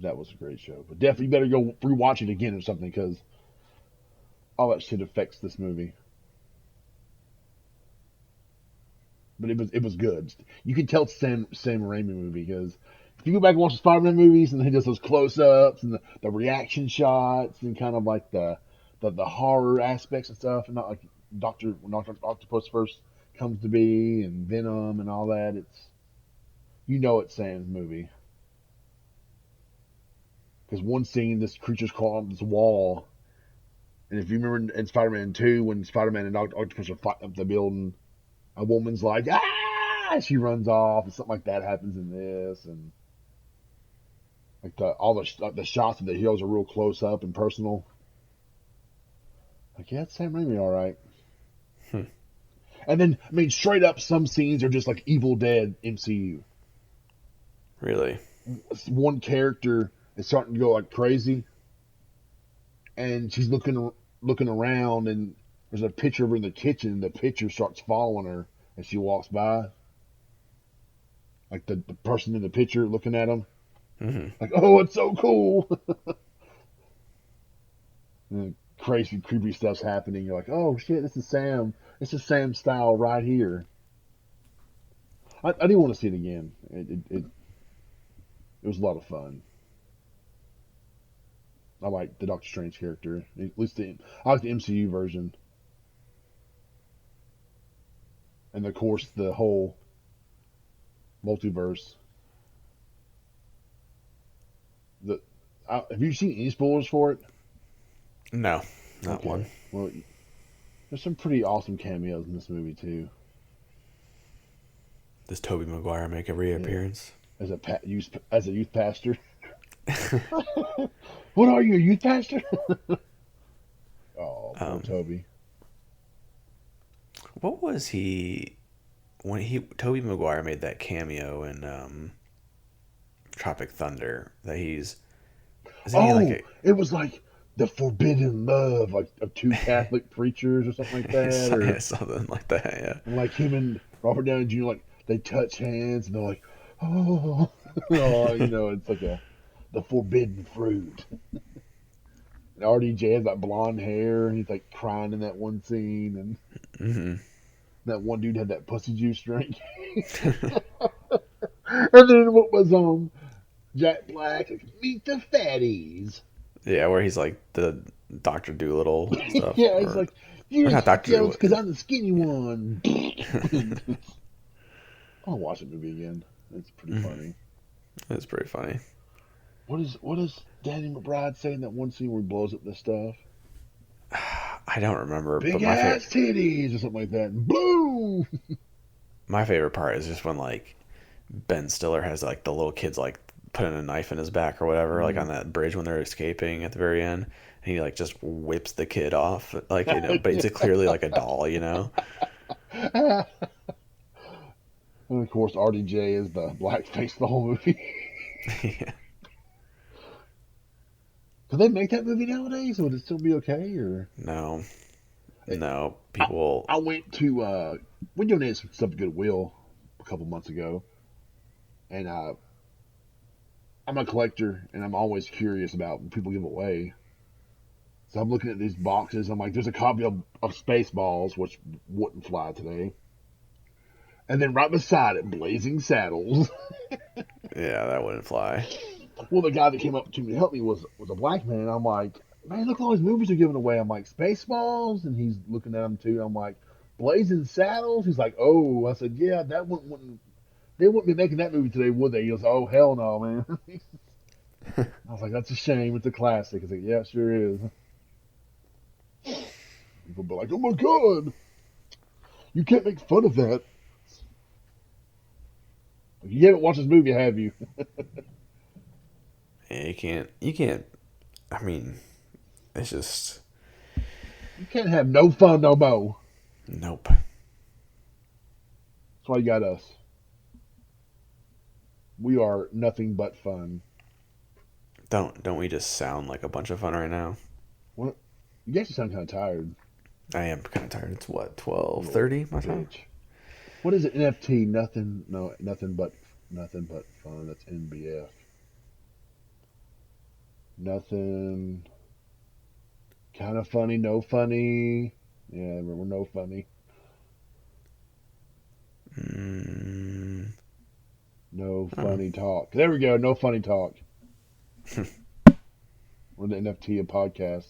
That was a great show. But definitely you better go rewatch it again or something because all that shit affects this movie. But it was good. You can tell it's Sam Raimi movie because if you go back and watch the Spider-Man movies and he does those close-ups and the reaction shots and kind of like the horror aspects and stuff, and not like Doctor Octopus first comes to be and Venom and all that. It's Sam's movie. Because one scene, this creature's crawling up this wall, and if you remember in Spider-Man 2, when Spider-Man and Octopus are fighting up the building, a woman's like, ah! She runs off, and something like that happens in this, and like the shots of the heroes are real close up and personal. Like, yeah, it's Sam Raimi, all right. Hmm. And then, I mean, straight up, some scenes are just like Evil Dead MCU. Really? One character is starting to go like crazy, and she's looking around, and there's a picture of her in the kitchen. And the picture starts following her as she walks by, like the person in the picture looking at him. Mm-hmm. Like, oh, it's so cool. And crazy, creepy stuff's happening. You're like, oh shit, this is Sam. This is Sam style right here. I do want to see it again. It was a lot of fun. I like the Doctor Strange character. At least I like the MCU version. And of course, the whole multiverse. The Have you seen any spoilers for it? No, not Okay. one. Well, there's some pretty awesome cameos in this movie too. Does Tobey Maguire make a Yeah. reappearance? As a youth pastor. What are you, a youth pastor? Oh, poor um, Toby. what was he when he Tobey Maguire made that cameo in Tropic Thunder? That he's isn't he like Oh, it was like the forbidden love, like of two Catholic preachers or something like that, or something like that? Yeah. and like him and Robert Downey Jr. like they touch hands and they're like, oh, oh, it's like the forbidden fruit. And RDJ has that blonde hair, and he's like crying in that one scene, and Mm-hmm. that one dude had that pussy juice drink. And then what was Jack Black, like, meet the fatties. Yeah, where he's like the Doctor Doolittle stuff, Yeah, it's like you're or not just Doctor jealous because Doolittle. I'm the skinny one. I'll watch the movie again. It's pretty Mm-hmm. funny. It's pretty funny. What is Danny McBride saying that one scene where he blows up the stuff? I don't remember, but Big ass titties or something like that. And boom! my favorite part is just when like Ben Stiller has like the little kids like putting a knife in his back or whatever, like on that bridge when they're escaping at the very end, and he like just whips the kid off, like but it's clearly like a doll. And of course, RDJ is the blackface the whole movie. Yeah. Could they make that movie nowadays? Would it still be okay? Or No, I, no, people. I went to we donated some stuff to Goodwill a couple months ago, and I'm a collector, and I'm always curious about what people give away. So I'm looking at these boxes. I'm like, there's a copy of Spaceballs, which wouldn't fly today. And then right beside it, Blazing Saddles. Yeah, that wouldn't fly. Well, the guy that came up to me to help me was a black man. I'm like, man, look at all these movies they're giving away. I'm like, Spaceballs? And he's looking at them too. I'm like, Blazing Saddles? He's like, oh. I said, yeah, that wouldn't they wouldn't be making that movie today, would they? He goes, oh, hell no, man. I was like, that's a shame. It's a classic. I said, yeah, it sure is. People be like, oh my God, you can't make fun of that. Like, you haven't watched this movie, have you? Yeah, you can't. I mean, it's just You can't have no fun no more. nope. That's why you got us. We are nothing but fun. Don't we just sound like a bunch of fun right now? What? You actually sound kind of tired. I am kind of tired. It's what, 12:30 Little my time? bitch. What is it? NFT? Nothing. No, nothing but fun. That's NBF. Nothing. Kind of funny. No funny. Yeah, remember no funny. Mm, No oh. funny talk. There we go. No funny talk. We're the NFT of podcast.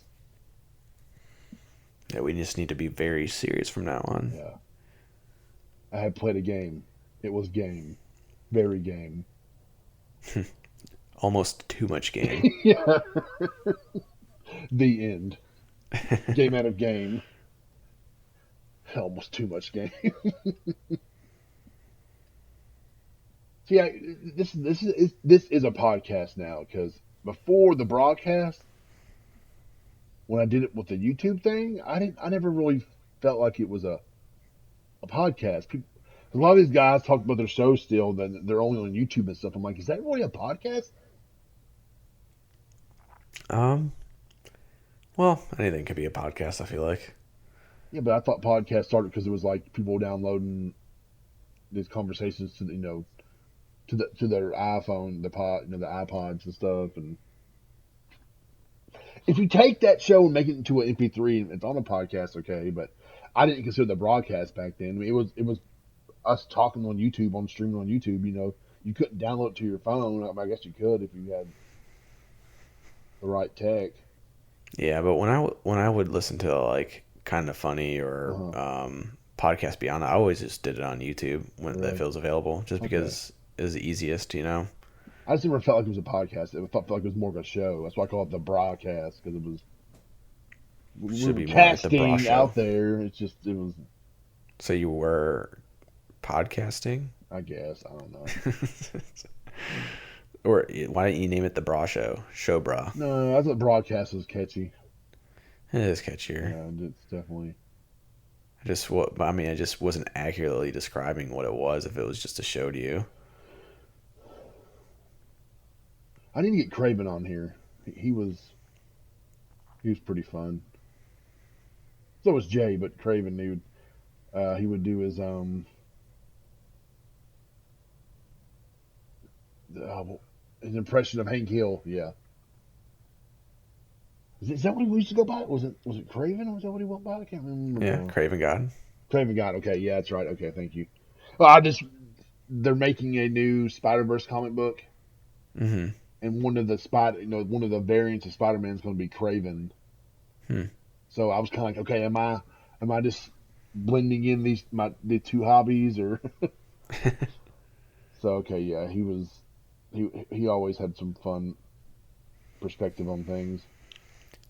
Yeah, we just need to be very serious from now on. Yeah. I had played a game. It was game. Very game. Almost too much game. Yeah. The end. Game out of game. Almost too much game. See, this is a podcast now because before the broadcast, when I did it with the YouTube thing, I never really felt like it was a podcast. A lot of these guys talk about their show still, that they're only on YouTube and stuff. I'm like, is that really a podcast? Um, well, anything could be a podcast, I feel like. Yeah, but I thought podcast started because it was like people downloading these conversations to to their iPhone, the iPods and stuff. And if you take that show and make it into an MP3, it's on a podcast, okay. But I didn't consider the broadcast back then. I mean, it was us talking on YouTube, on streaming on YouTube. You couldn't download it to your phone. I guess you could if you had the right tech. Yeah, but when I would listen to like kind of funny Uh or huh. podcast beyond, I always just did it on YouTube when that Really? feels available, just Okay. because it was the easiest, you know. I just never felt like it was a podcast. It felt like it was more of a show. That's why I call it the broadcast because we Should were be more like the Bra casting Show. out there. It was. So you were podcasting, I guess I don't know. or why don't you name it the Bra Show? Show Bra. No, I thought broadcast was catchy. It is catchier. Yeah, it's definitely. I mean, I just wasn't accurately describing what it was if it was just a show to you. I need to get Craven on here. He was pretty fun. So was Jay, but Craven he would do uh, his impression of Hank Hill. Yeah, is that what he used to go by? Was it Craven or was that what he went by? I can't remember Yeah, now. Craven God. Craven God. Okay, yeah, that's right. Okay, thank you. Well, I just they're making a new Spider Verse comic book, Mm-hmm. and one of the variants of Spider Man is going to be Craven. Hmm. So I was kind of like, okay, am I just blending in the two hobbies or so? Okay, yeah, he always had some fun perspective on things.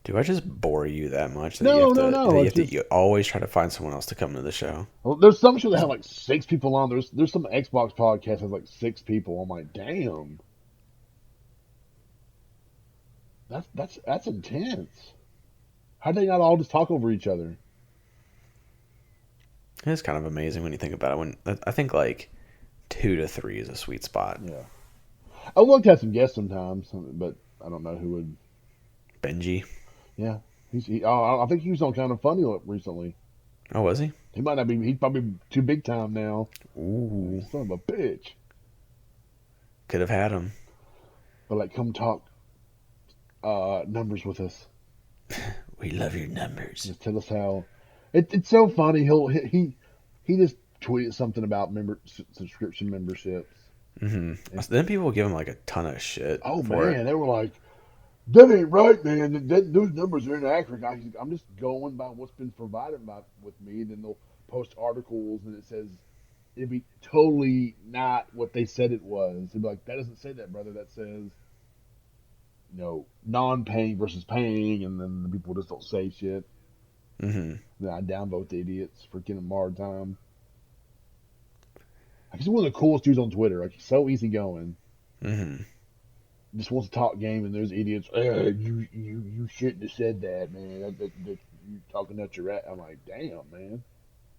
Do I just bore you that much that No, no, no. It's just you always try to find someone else to come to the show? well, there's some shows that have like six people on. There's some Xbox podcasts that have like six people. I'm like, damn, that's intense. How do they not all just talk over each other? It's kind of amazing when you think about it. I think like 2 to 3 is a sweet spot. Yeah, I would like to have some guests sometimes, but I don't know who would. Benji. Yeah, I think he was on Kind of Funny recently. Oh, was he? He might not be. He's probably too big time now. Ooh, Son of a bitch. could have had him. But like, come talk numbers with us. We love your numbers. Just tell us how. It's so funny. He just tweeted something about subscription memberships. Mm-hmm. And Then people give him like a ton of shit oh for it. man, they were like, "That ain't right, man. Those numbers are inaccurate." I'm just going by what's been provided with me. Then they'll post articles and it says it'd be totally not what they said it was. It'd be like, that doesn't say that, brother. That says, non-paying versus paying, and then the people just don't say shit. Mm-hmm. Then I downvote the idiots for giving them a hard time. Like, he's one of the coolest dudes on Twitter. Like, he's so easygoing. Mm-hmm. Just wants to talk game, and there's idiots. You shouldn't have said that, man. That you talking out your rat. I'm like, damn, man.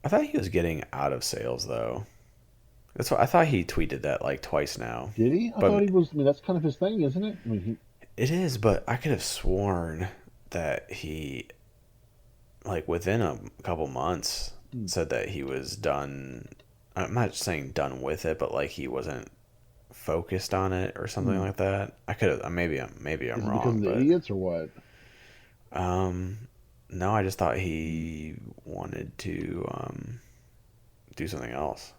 I thought he was getting out of sales though. That's what I thought. He tweeted that like twice now. Did he? I thought But he was. I mean, that's kind of his thing, isn't it? I mean, it is, but I could have sworn that he, like within a couple months, he said that he was done. I'm not saying done with it, but like he wasn't focused on it or something hmm. like that. I could have maybe Is I'm it because wrong, of the but idiots or what? um, no, I just thought Hmm. he wanted to do something else,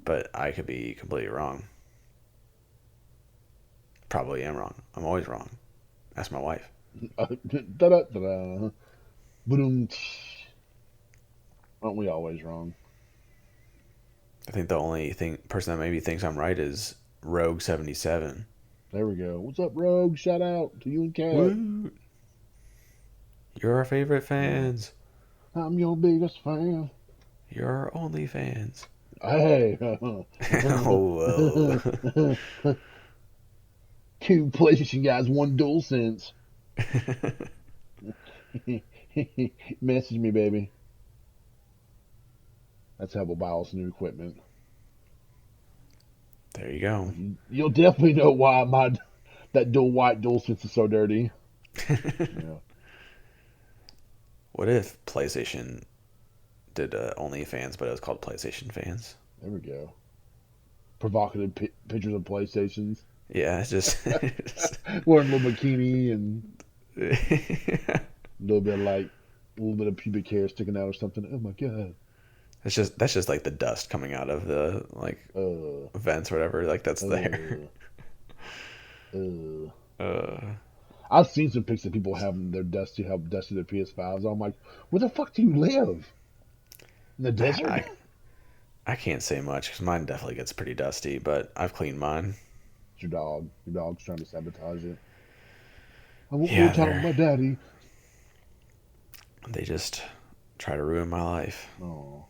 but I could be completely wrong. Probably am wrong. I'm always wrong. Ask my wife. Da-da-da-da. Boom. Aren't we always wrong? I think the only person that maybe thinks I'm right is Rogue 77. There we go. What's up, Rogue? Shout out to you and Cat. Woo! You're our favorite fans. I'm your biggest fan. You're our only fans. Hey. Oh, Two PlayStation guys, one DualSense. whoa. Message me, baby. That's how we'll buy all some new equipment. There you go. You'll definitely know why my that dual white DualSense is so dirty. Yeah, What if PlayStation did OnlyFans, but it was called PlayStation Fans? there we go. Provocative pictures of PlayStations. Yeah, it's just. Wearing a little bikini and a little bit of like a little bit of pubic hair sticking out or something. Oh my god. That's just like the dust coming out of the like Uh, vents or whatever. Like that's there. uh, uh. Uh, I've seen some pics of people having their dusty, how dusty their PS5s. I'm like, where the fuck do you live? In the desert? I I can't say much because mine definitely gets pretty dusty, but I've cleaned mine. It's your dog. Your dog's trying to sabotage it. I want more Yeah, time with my daddy. they just try to ruin my life Oh,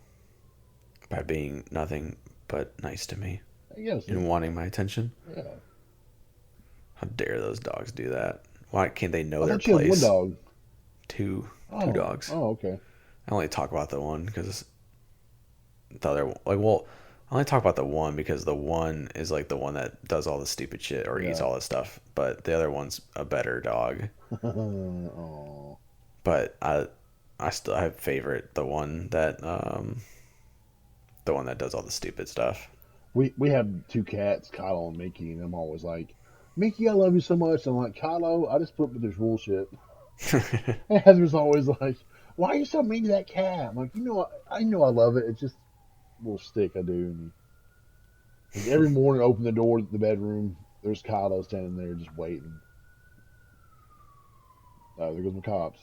by being nothing but nice to me yes, and wanting my attention. yeah. How dare those dogs do that? Why can't they know I their thought you had one place? dog. Two dogs. Oh, okay. I only talk about the one because the other, like, well, I only talk about the one because the one is like the one that does all the stupid shit or eats Yeah. all the stuff, but the other one's a better dog. Oh, But I still have favorite the one that does all the stupid stuff. we have two cats, Kylo and Mickey, and I'm always like, Mickey, I love you so much. And I'm like, Kylo, I just put up with this bullshit. And Heather's always like, why are you so mean to that cat? I'm like, I know I love it. It's just a little stick I do. And like every morning, I open the door to the bedroom. There's Kylo standing there just waiting. Oh, there goes my cops.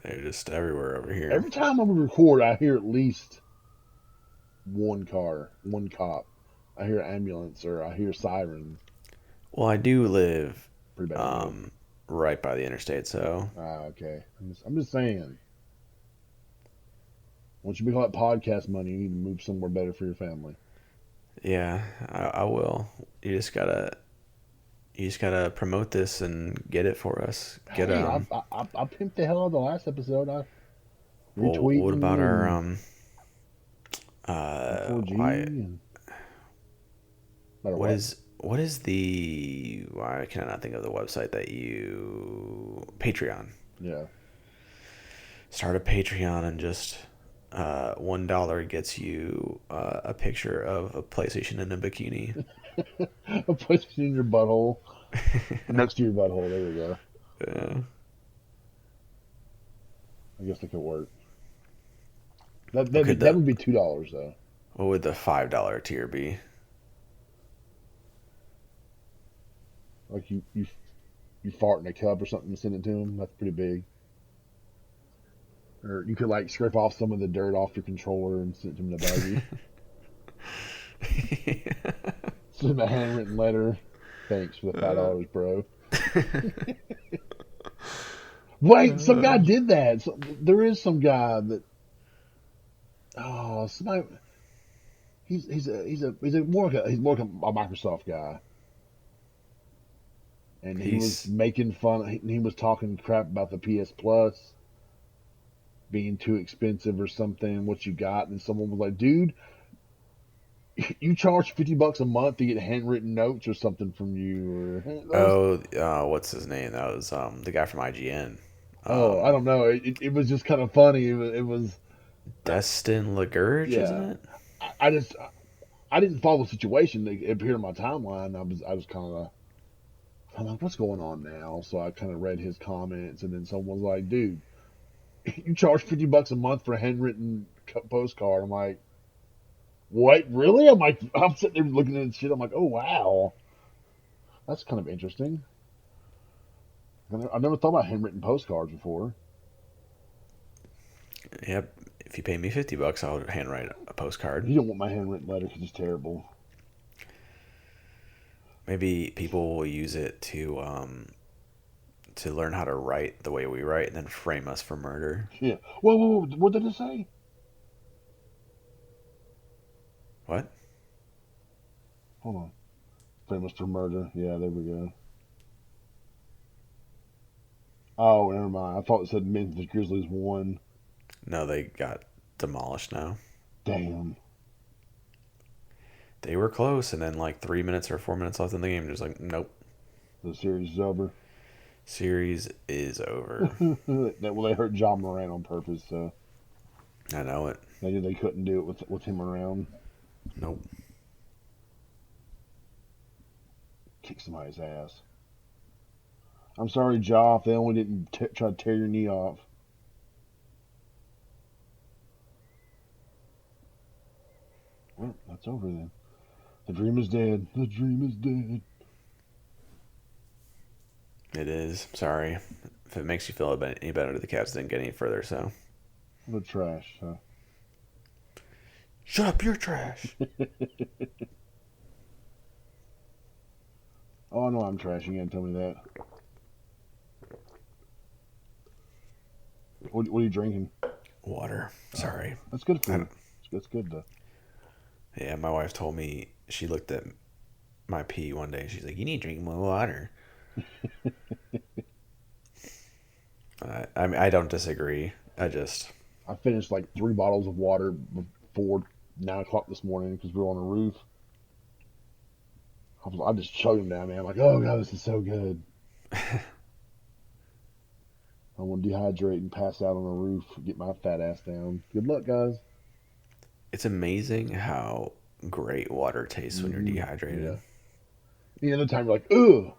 They're just everywhere over here. Every time I would record, I hear at least one car, one cop. I hear ambulance or I hear sirens. Well, I do live Pretty bad deal. um, right by the interstate, so Okay. I'm just saying. Once you make all that podcast money, you need to move somewhere better for your family. yeah, I will. You just gotta promote this and get it for us. Get Hey, I pimped the hell out of the last episode. I Well, what retweeting about our and M4G why and matter what what. is the why can I not think of the website that you Patreon. Yeah. Start a Patreon and just $1 gets you a picture of a PlayStation in a bikini. A place in your butthole. Next to your butthole. There we go. Yeah. I guess that could work. That What that'd be, could that the would be $2 though. what would the $5 tier be? Like you fart in a cup or something and send it to them. That's pretty big. Or you could like scrape off some of the dirt off your controller and send it to them in a baggie. Send them a handwritten letter. Thanks for the $5, bro. Wait, some guy did that. There is some guy that. Oh, somebody. He's more like a Microsoft guy, and he was He's making fun. He was talking crap about the PS Plus being too expensive or something. What you got, and someone was like, "Dude, you charge $50 a month to get handwritten notes or something from you." Or those. what's his name? That was the guy from IGN. Oh, I Um, don't know. It was just kind of funny. It was Destin LaGurge, isn't yeah. it? I just I didn't follow the situation. It appeared on my timeline. I was kind of I'm like, what's going on now? So I kind of read his comments, and then someone was like, dude, you charge $50 a month for a handwritten postcard. I'm like, what? Really? I'm like, I'm sitting there looking at this shit. I'm like, oh wow, that's kind of interesting. I've never thought about handwritten postcards before. Yep. If you pay me $50, I'll handwrite a postcard. You don't want my handwritten letter because it's terrible. Maybe people will use it to learn how to write the way we write and then frame us for murder. Yeah. Whoa, whoa, whoa, what did it say? What? Hold on. Famous for murder. Yeah, there we go. Oh, never mind. I thought it said Memphis Grizzlies won. No, they got demolished now. Damn. They were close, and then like 3 minutes or 4 minutes left in the game, just like, nope, The series is over. series is over. Well, they hurt John Moran on purpose, so I know it. they knew they couldn't do it with him around. Nope. Kick somebody's ass. I'm sorry, Ja, if they only didn't try to tear your knee off. Well, that's over then. The dream is dead. The dream is dead. It is. Sorry. If it makes you feel any better, the Cavs didn't get any further, so. What a trash, huh? Shut up, you're trash. Oh, I know I'm trash. You can't tell me that. What are you drinking? Water. Sorry. That's good for you. That's good, though. Yeah, my wife told me, she looked at my pee one day. She's like, you need to drink more water. I don't disagree. I finished like 3 bottles of water before 9 o'clock this morning because we were on the roof. I just chugged them down, man. I'm like, oh god, this is so good. I want to dehydrate and pass out on the roof, get my fat ass down. Good luck, guys. It's amazing how great water tastes when you're dehydrated. Yeah. The other time you're like, ugh.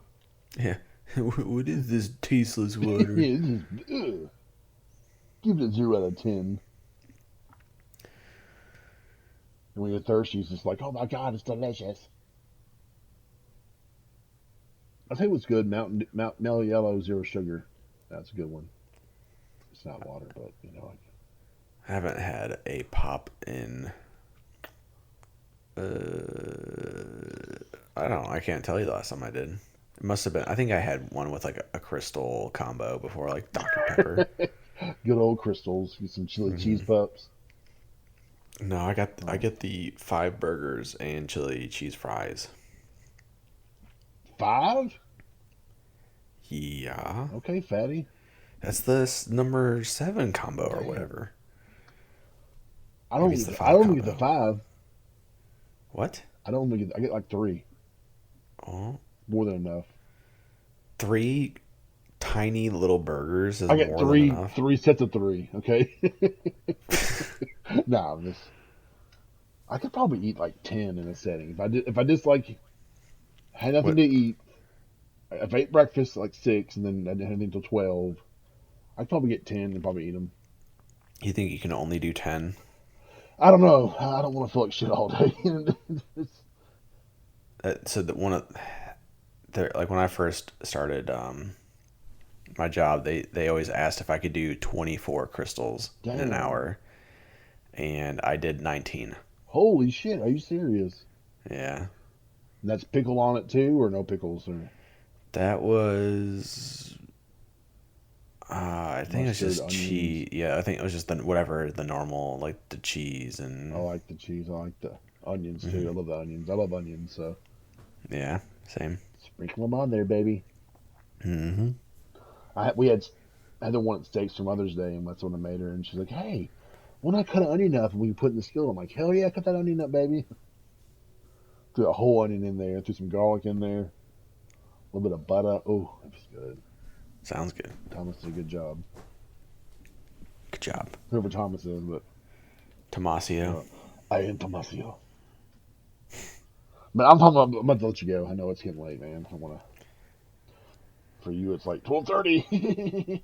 Yeah. What is this tasteless water? Yeah, this is, ugh. Give it a 0 out of 10. And when you're thirsty, it's just like, oh my god, it's delicious. I'll tell you what's good, Mount Mellow Yellow Zero Sugar. That's a good one. It's not water, but I haven't had a pop in. I don't know. I can't tell you the last time I did. It must have been. I think I had one with like a crystal combo before, like Dr. Pepper. good old crystals. Get some chili cheese pups. No, I get the 5 burgers and chili cheese fries. 5? Yeah. Okay, fatty. That's the number 7 combo or whatever. I don't get the 5. What? I get like 3. Oh. More than enough. 3 tiny little burgers is I get more than enough. 3 sets of 3, okay? Nah, I could probably eat like 10 in a setting. If I just like had nothing to eat, if I ate breakfast at like 6 and then I didn't have anything until 12, I'd probably get 10 and probably eat them. You think you can only do 10? I don't know. I don't want to feel like shit all day. So that like when I first started my job, they always asked if I could do 24 crystals in an hour, and I did 19. Holy shit! Are you serious? Yeah. And that's pickle on it too, or no pickles? Or that was. I think it was just cheese. Yeah, I think it was just the normal, like the cheese and. I like the cheese. I like the onions too. I love the onions. I love onions. So. Yeah, same. Sprinkle them on there, baby. Mm-hmm. We had Heather wanted steaks for Mother's Day, and that's when I made her. And she's like, "Hey, why not cut an onion up and we can put it in the skillet?" I'm like, "Hell yeah, cut that onion up, baby." Threw a whole onion in there. Threw some garlic in there. A little bit of butter. Oh, that was good. Sounds good. Thomas did a good job. Good job. Whoever Thomas is, but Tomasio. I am Tomasio. But I'm about to let you go. I know it's getting late, man. I want to. For you, it's like 12:30.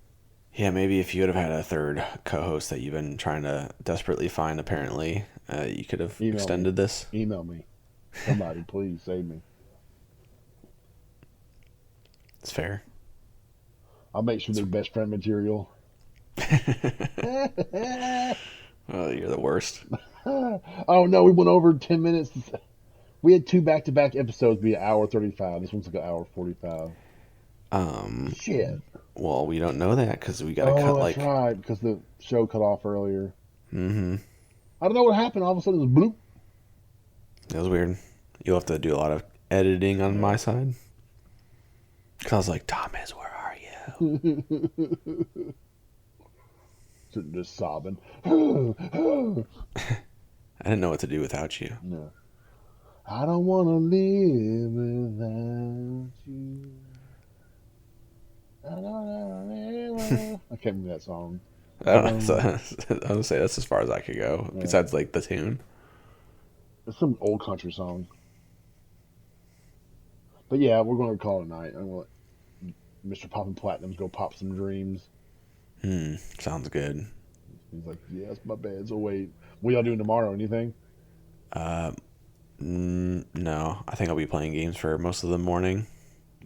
Yeah, maybe if you would have had a third co-host that you've been trying to desperately find, apparently, you could have extended this. Email me. Somebody, please save me. It's fair. I'll make sure they're best friend material. Oh, you're the worst. Oh no, we went over 10 minutes. we had two back-to-back episodes be an hour 35. This one's like an hour 45. Um, Shit. well, we don't know that because we got to Oh, cut that's like. right, because the show cut off earlier. Mm-hmm. I don't know what happened. All of a sudden, it was bloop. That was weird. You'll have to do a lot of editing on my Yeah. side. Because I was like, Thomas, where are you? Sitting just sobbing. I didn't know what to do without you. No. I don't want to live without you. I don't wanna I can't remember that song. I don't know. So, I was gonna say that's as far as I could go. Yeah. Besides, like the tune. It's some old country song. But yeah, we're going to call it a night. I'm going to let Mr. Poppin' Platinums go pop some dreams. Sounds good. He's like, yeah, it's my bad. So wait, what y'all doing tomorrow? Anything? No, I think I'll be playing games for most of the morning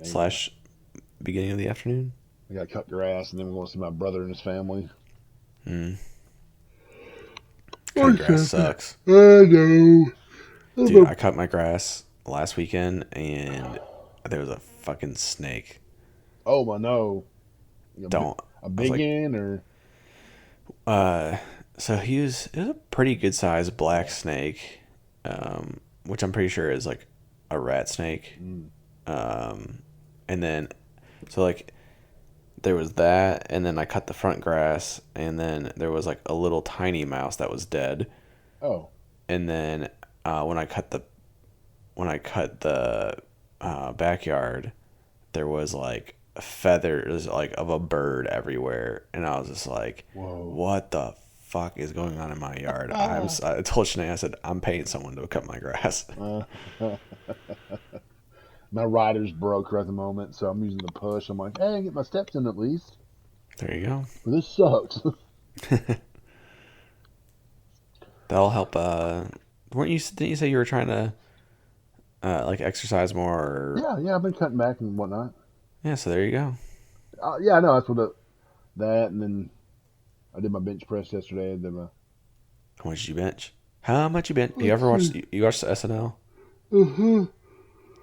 slash beginning of the afternoon. I got to cut grass, and then we're going to see my brother and his family. Cutting grass sucks. I know. Dude, I cut my grass last weekend, and there was a fucking snake. Oh, I know. Don't. A big one, or? So it was a pretty good sized black snake, which I'm pretty sure is like a rat snake. And then, so like, there was that, and then I cut the front grass, and then there was like a little tiny mouse that was dead. Oh. And then when I cut the backyard, there was like feathers like of a bird everywhere, and I was just like, whoa, what the fuck is going on in my yard? I told Shanae, I said, I'm paying someone to cut my grass. My rider's broke right at the moment, so I'm using the push. I'm like, hey, I get my steps in at least. There you go. But this sucks. That'll help. Didn't you say you were trying to like exercise more? Or... Yeah, I've been cutting back and whatnot. Yeah, so there you go. Yeah, I know. That's what that, and then I did my bench press yesterday. How much did you bench? How much you bench? You ever watch SNL? Mm-hmm.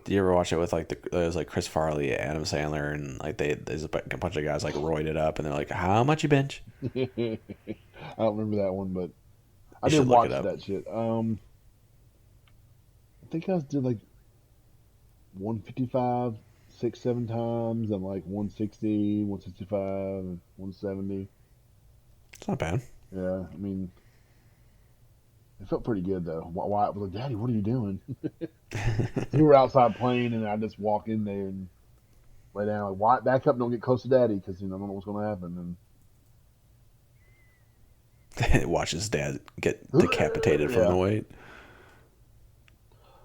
Do you ever watch it with like there's like Chris Farley, Adam Sandler, and like there's a bunch of guys like roided up, and they're like, "How much you bench?" I don't remember that one, but I You did should look watch it up. that shit. I think I did like 155 6-7 times, and like 160, 165, and 170. It's not bad. Yeah, I mean, it felt pretty good though. Wyatt was like, "Daddy, what are you doing?" We were outside playing, and I just walk in there and lay down. Like, Wyatt, back up! Don't get close to Daddy, because I don't know what's going to happen. And watch his dad get decapitated from the weight.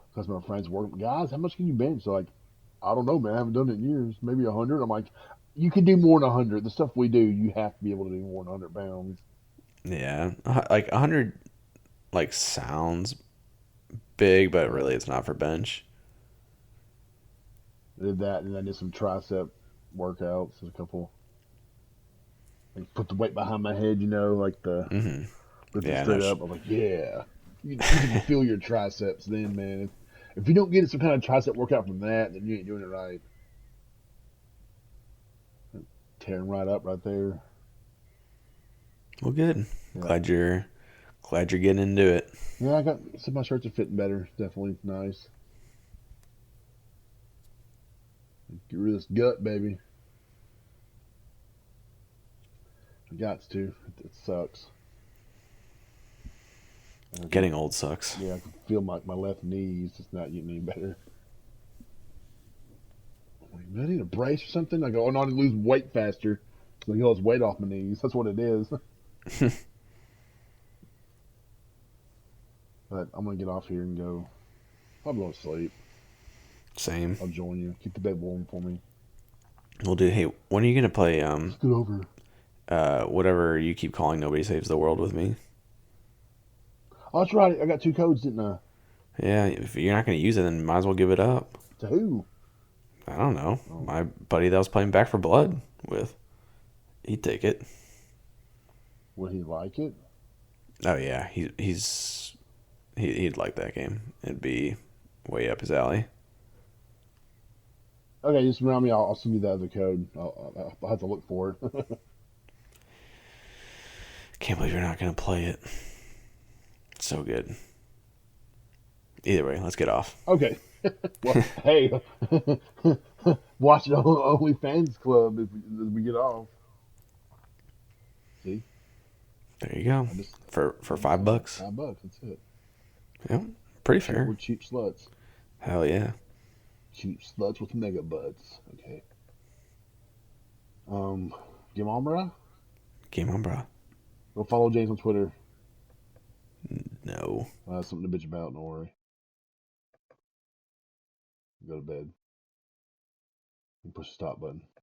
Because my friends work, guys, how much can you bench? So like, I don't know, man. I haven't done it in years. Maybe 100. I'm like, you can do more than 100. The stuff we do, you have to be able to do more than 100 pounds. Yeah, like 100, like sounds big, but really it's not for bench. I did that, and I did some tricep workouts. There's a couple. Like, put the weight behind my head, like the lift it straight up. I'm like, yeah, you can feel your triceps then, man. If you don't get some kind of tricep workout from that, then you ain't doing it right. Tearing right up right there. Well, good. Yeah. Glad you're getting into it. Yeah, I got some of my shirts are fitting better. Definitely nice. Get rid of this gut, baby. I got to. It sucks. Getting old sucks. Yeah, I can feel my left knees. It's not getting any better. I'm like, do I need a brace or something? I go, oh no, I need to lose weight faster. So he holds weight off my knees. That's what it is. But I'm going to get off here and go. I'm going to sleep. Same. I'll join you. Keep the bed warm for me. Well, dude, hey, when are you going to play, Let's get over. Whatever you keep calling Nobody Saves the World with me? Oh, that's right. I got 2 codes, didn't I? Yeah, if you're not going to use it, then might as well give it up. To who? I don't know. Oh. My buddy that was playing Back for Blood with. He'd take it. Would he like it? Oh, yeah. He'd like that game. It'd be way up his alley. Okay, just remind me. I'll send you that as a code. I'll have to look for it. Can't believe you're not gonna play it. It's so good. Either way, let's get off. Okay. Well, hey, watch it on OnlyFans Club if we get off. See, There you go. I just For I just five said it. bucks. $5. That's it. Yep. Pretty Cheap. fair. We're cheap sluts. Hell yeah. Cheap sluts with mega buds. Okay. Get on, bro. Game on, bro. Go follow James on Twitter. No. Something to bitch about. Don't worry. Go to bed and push the stop button.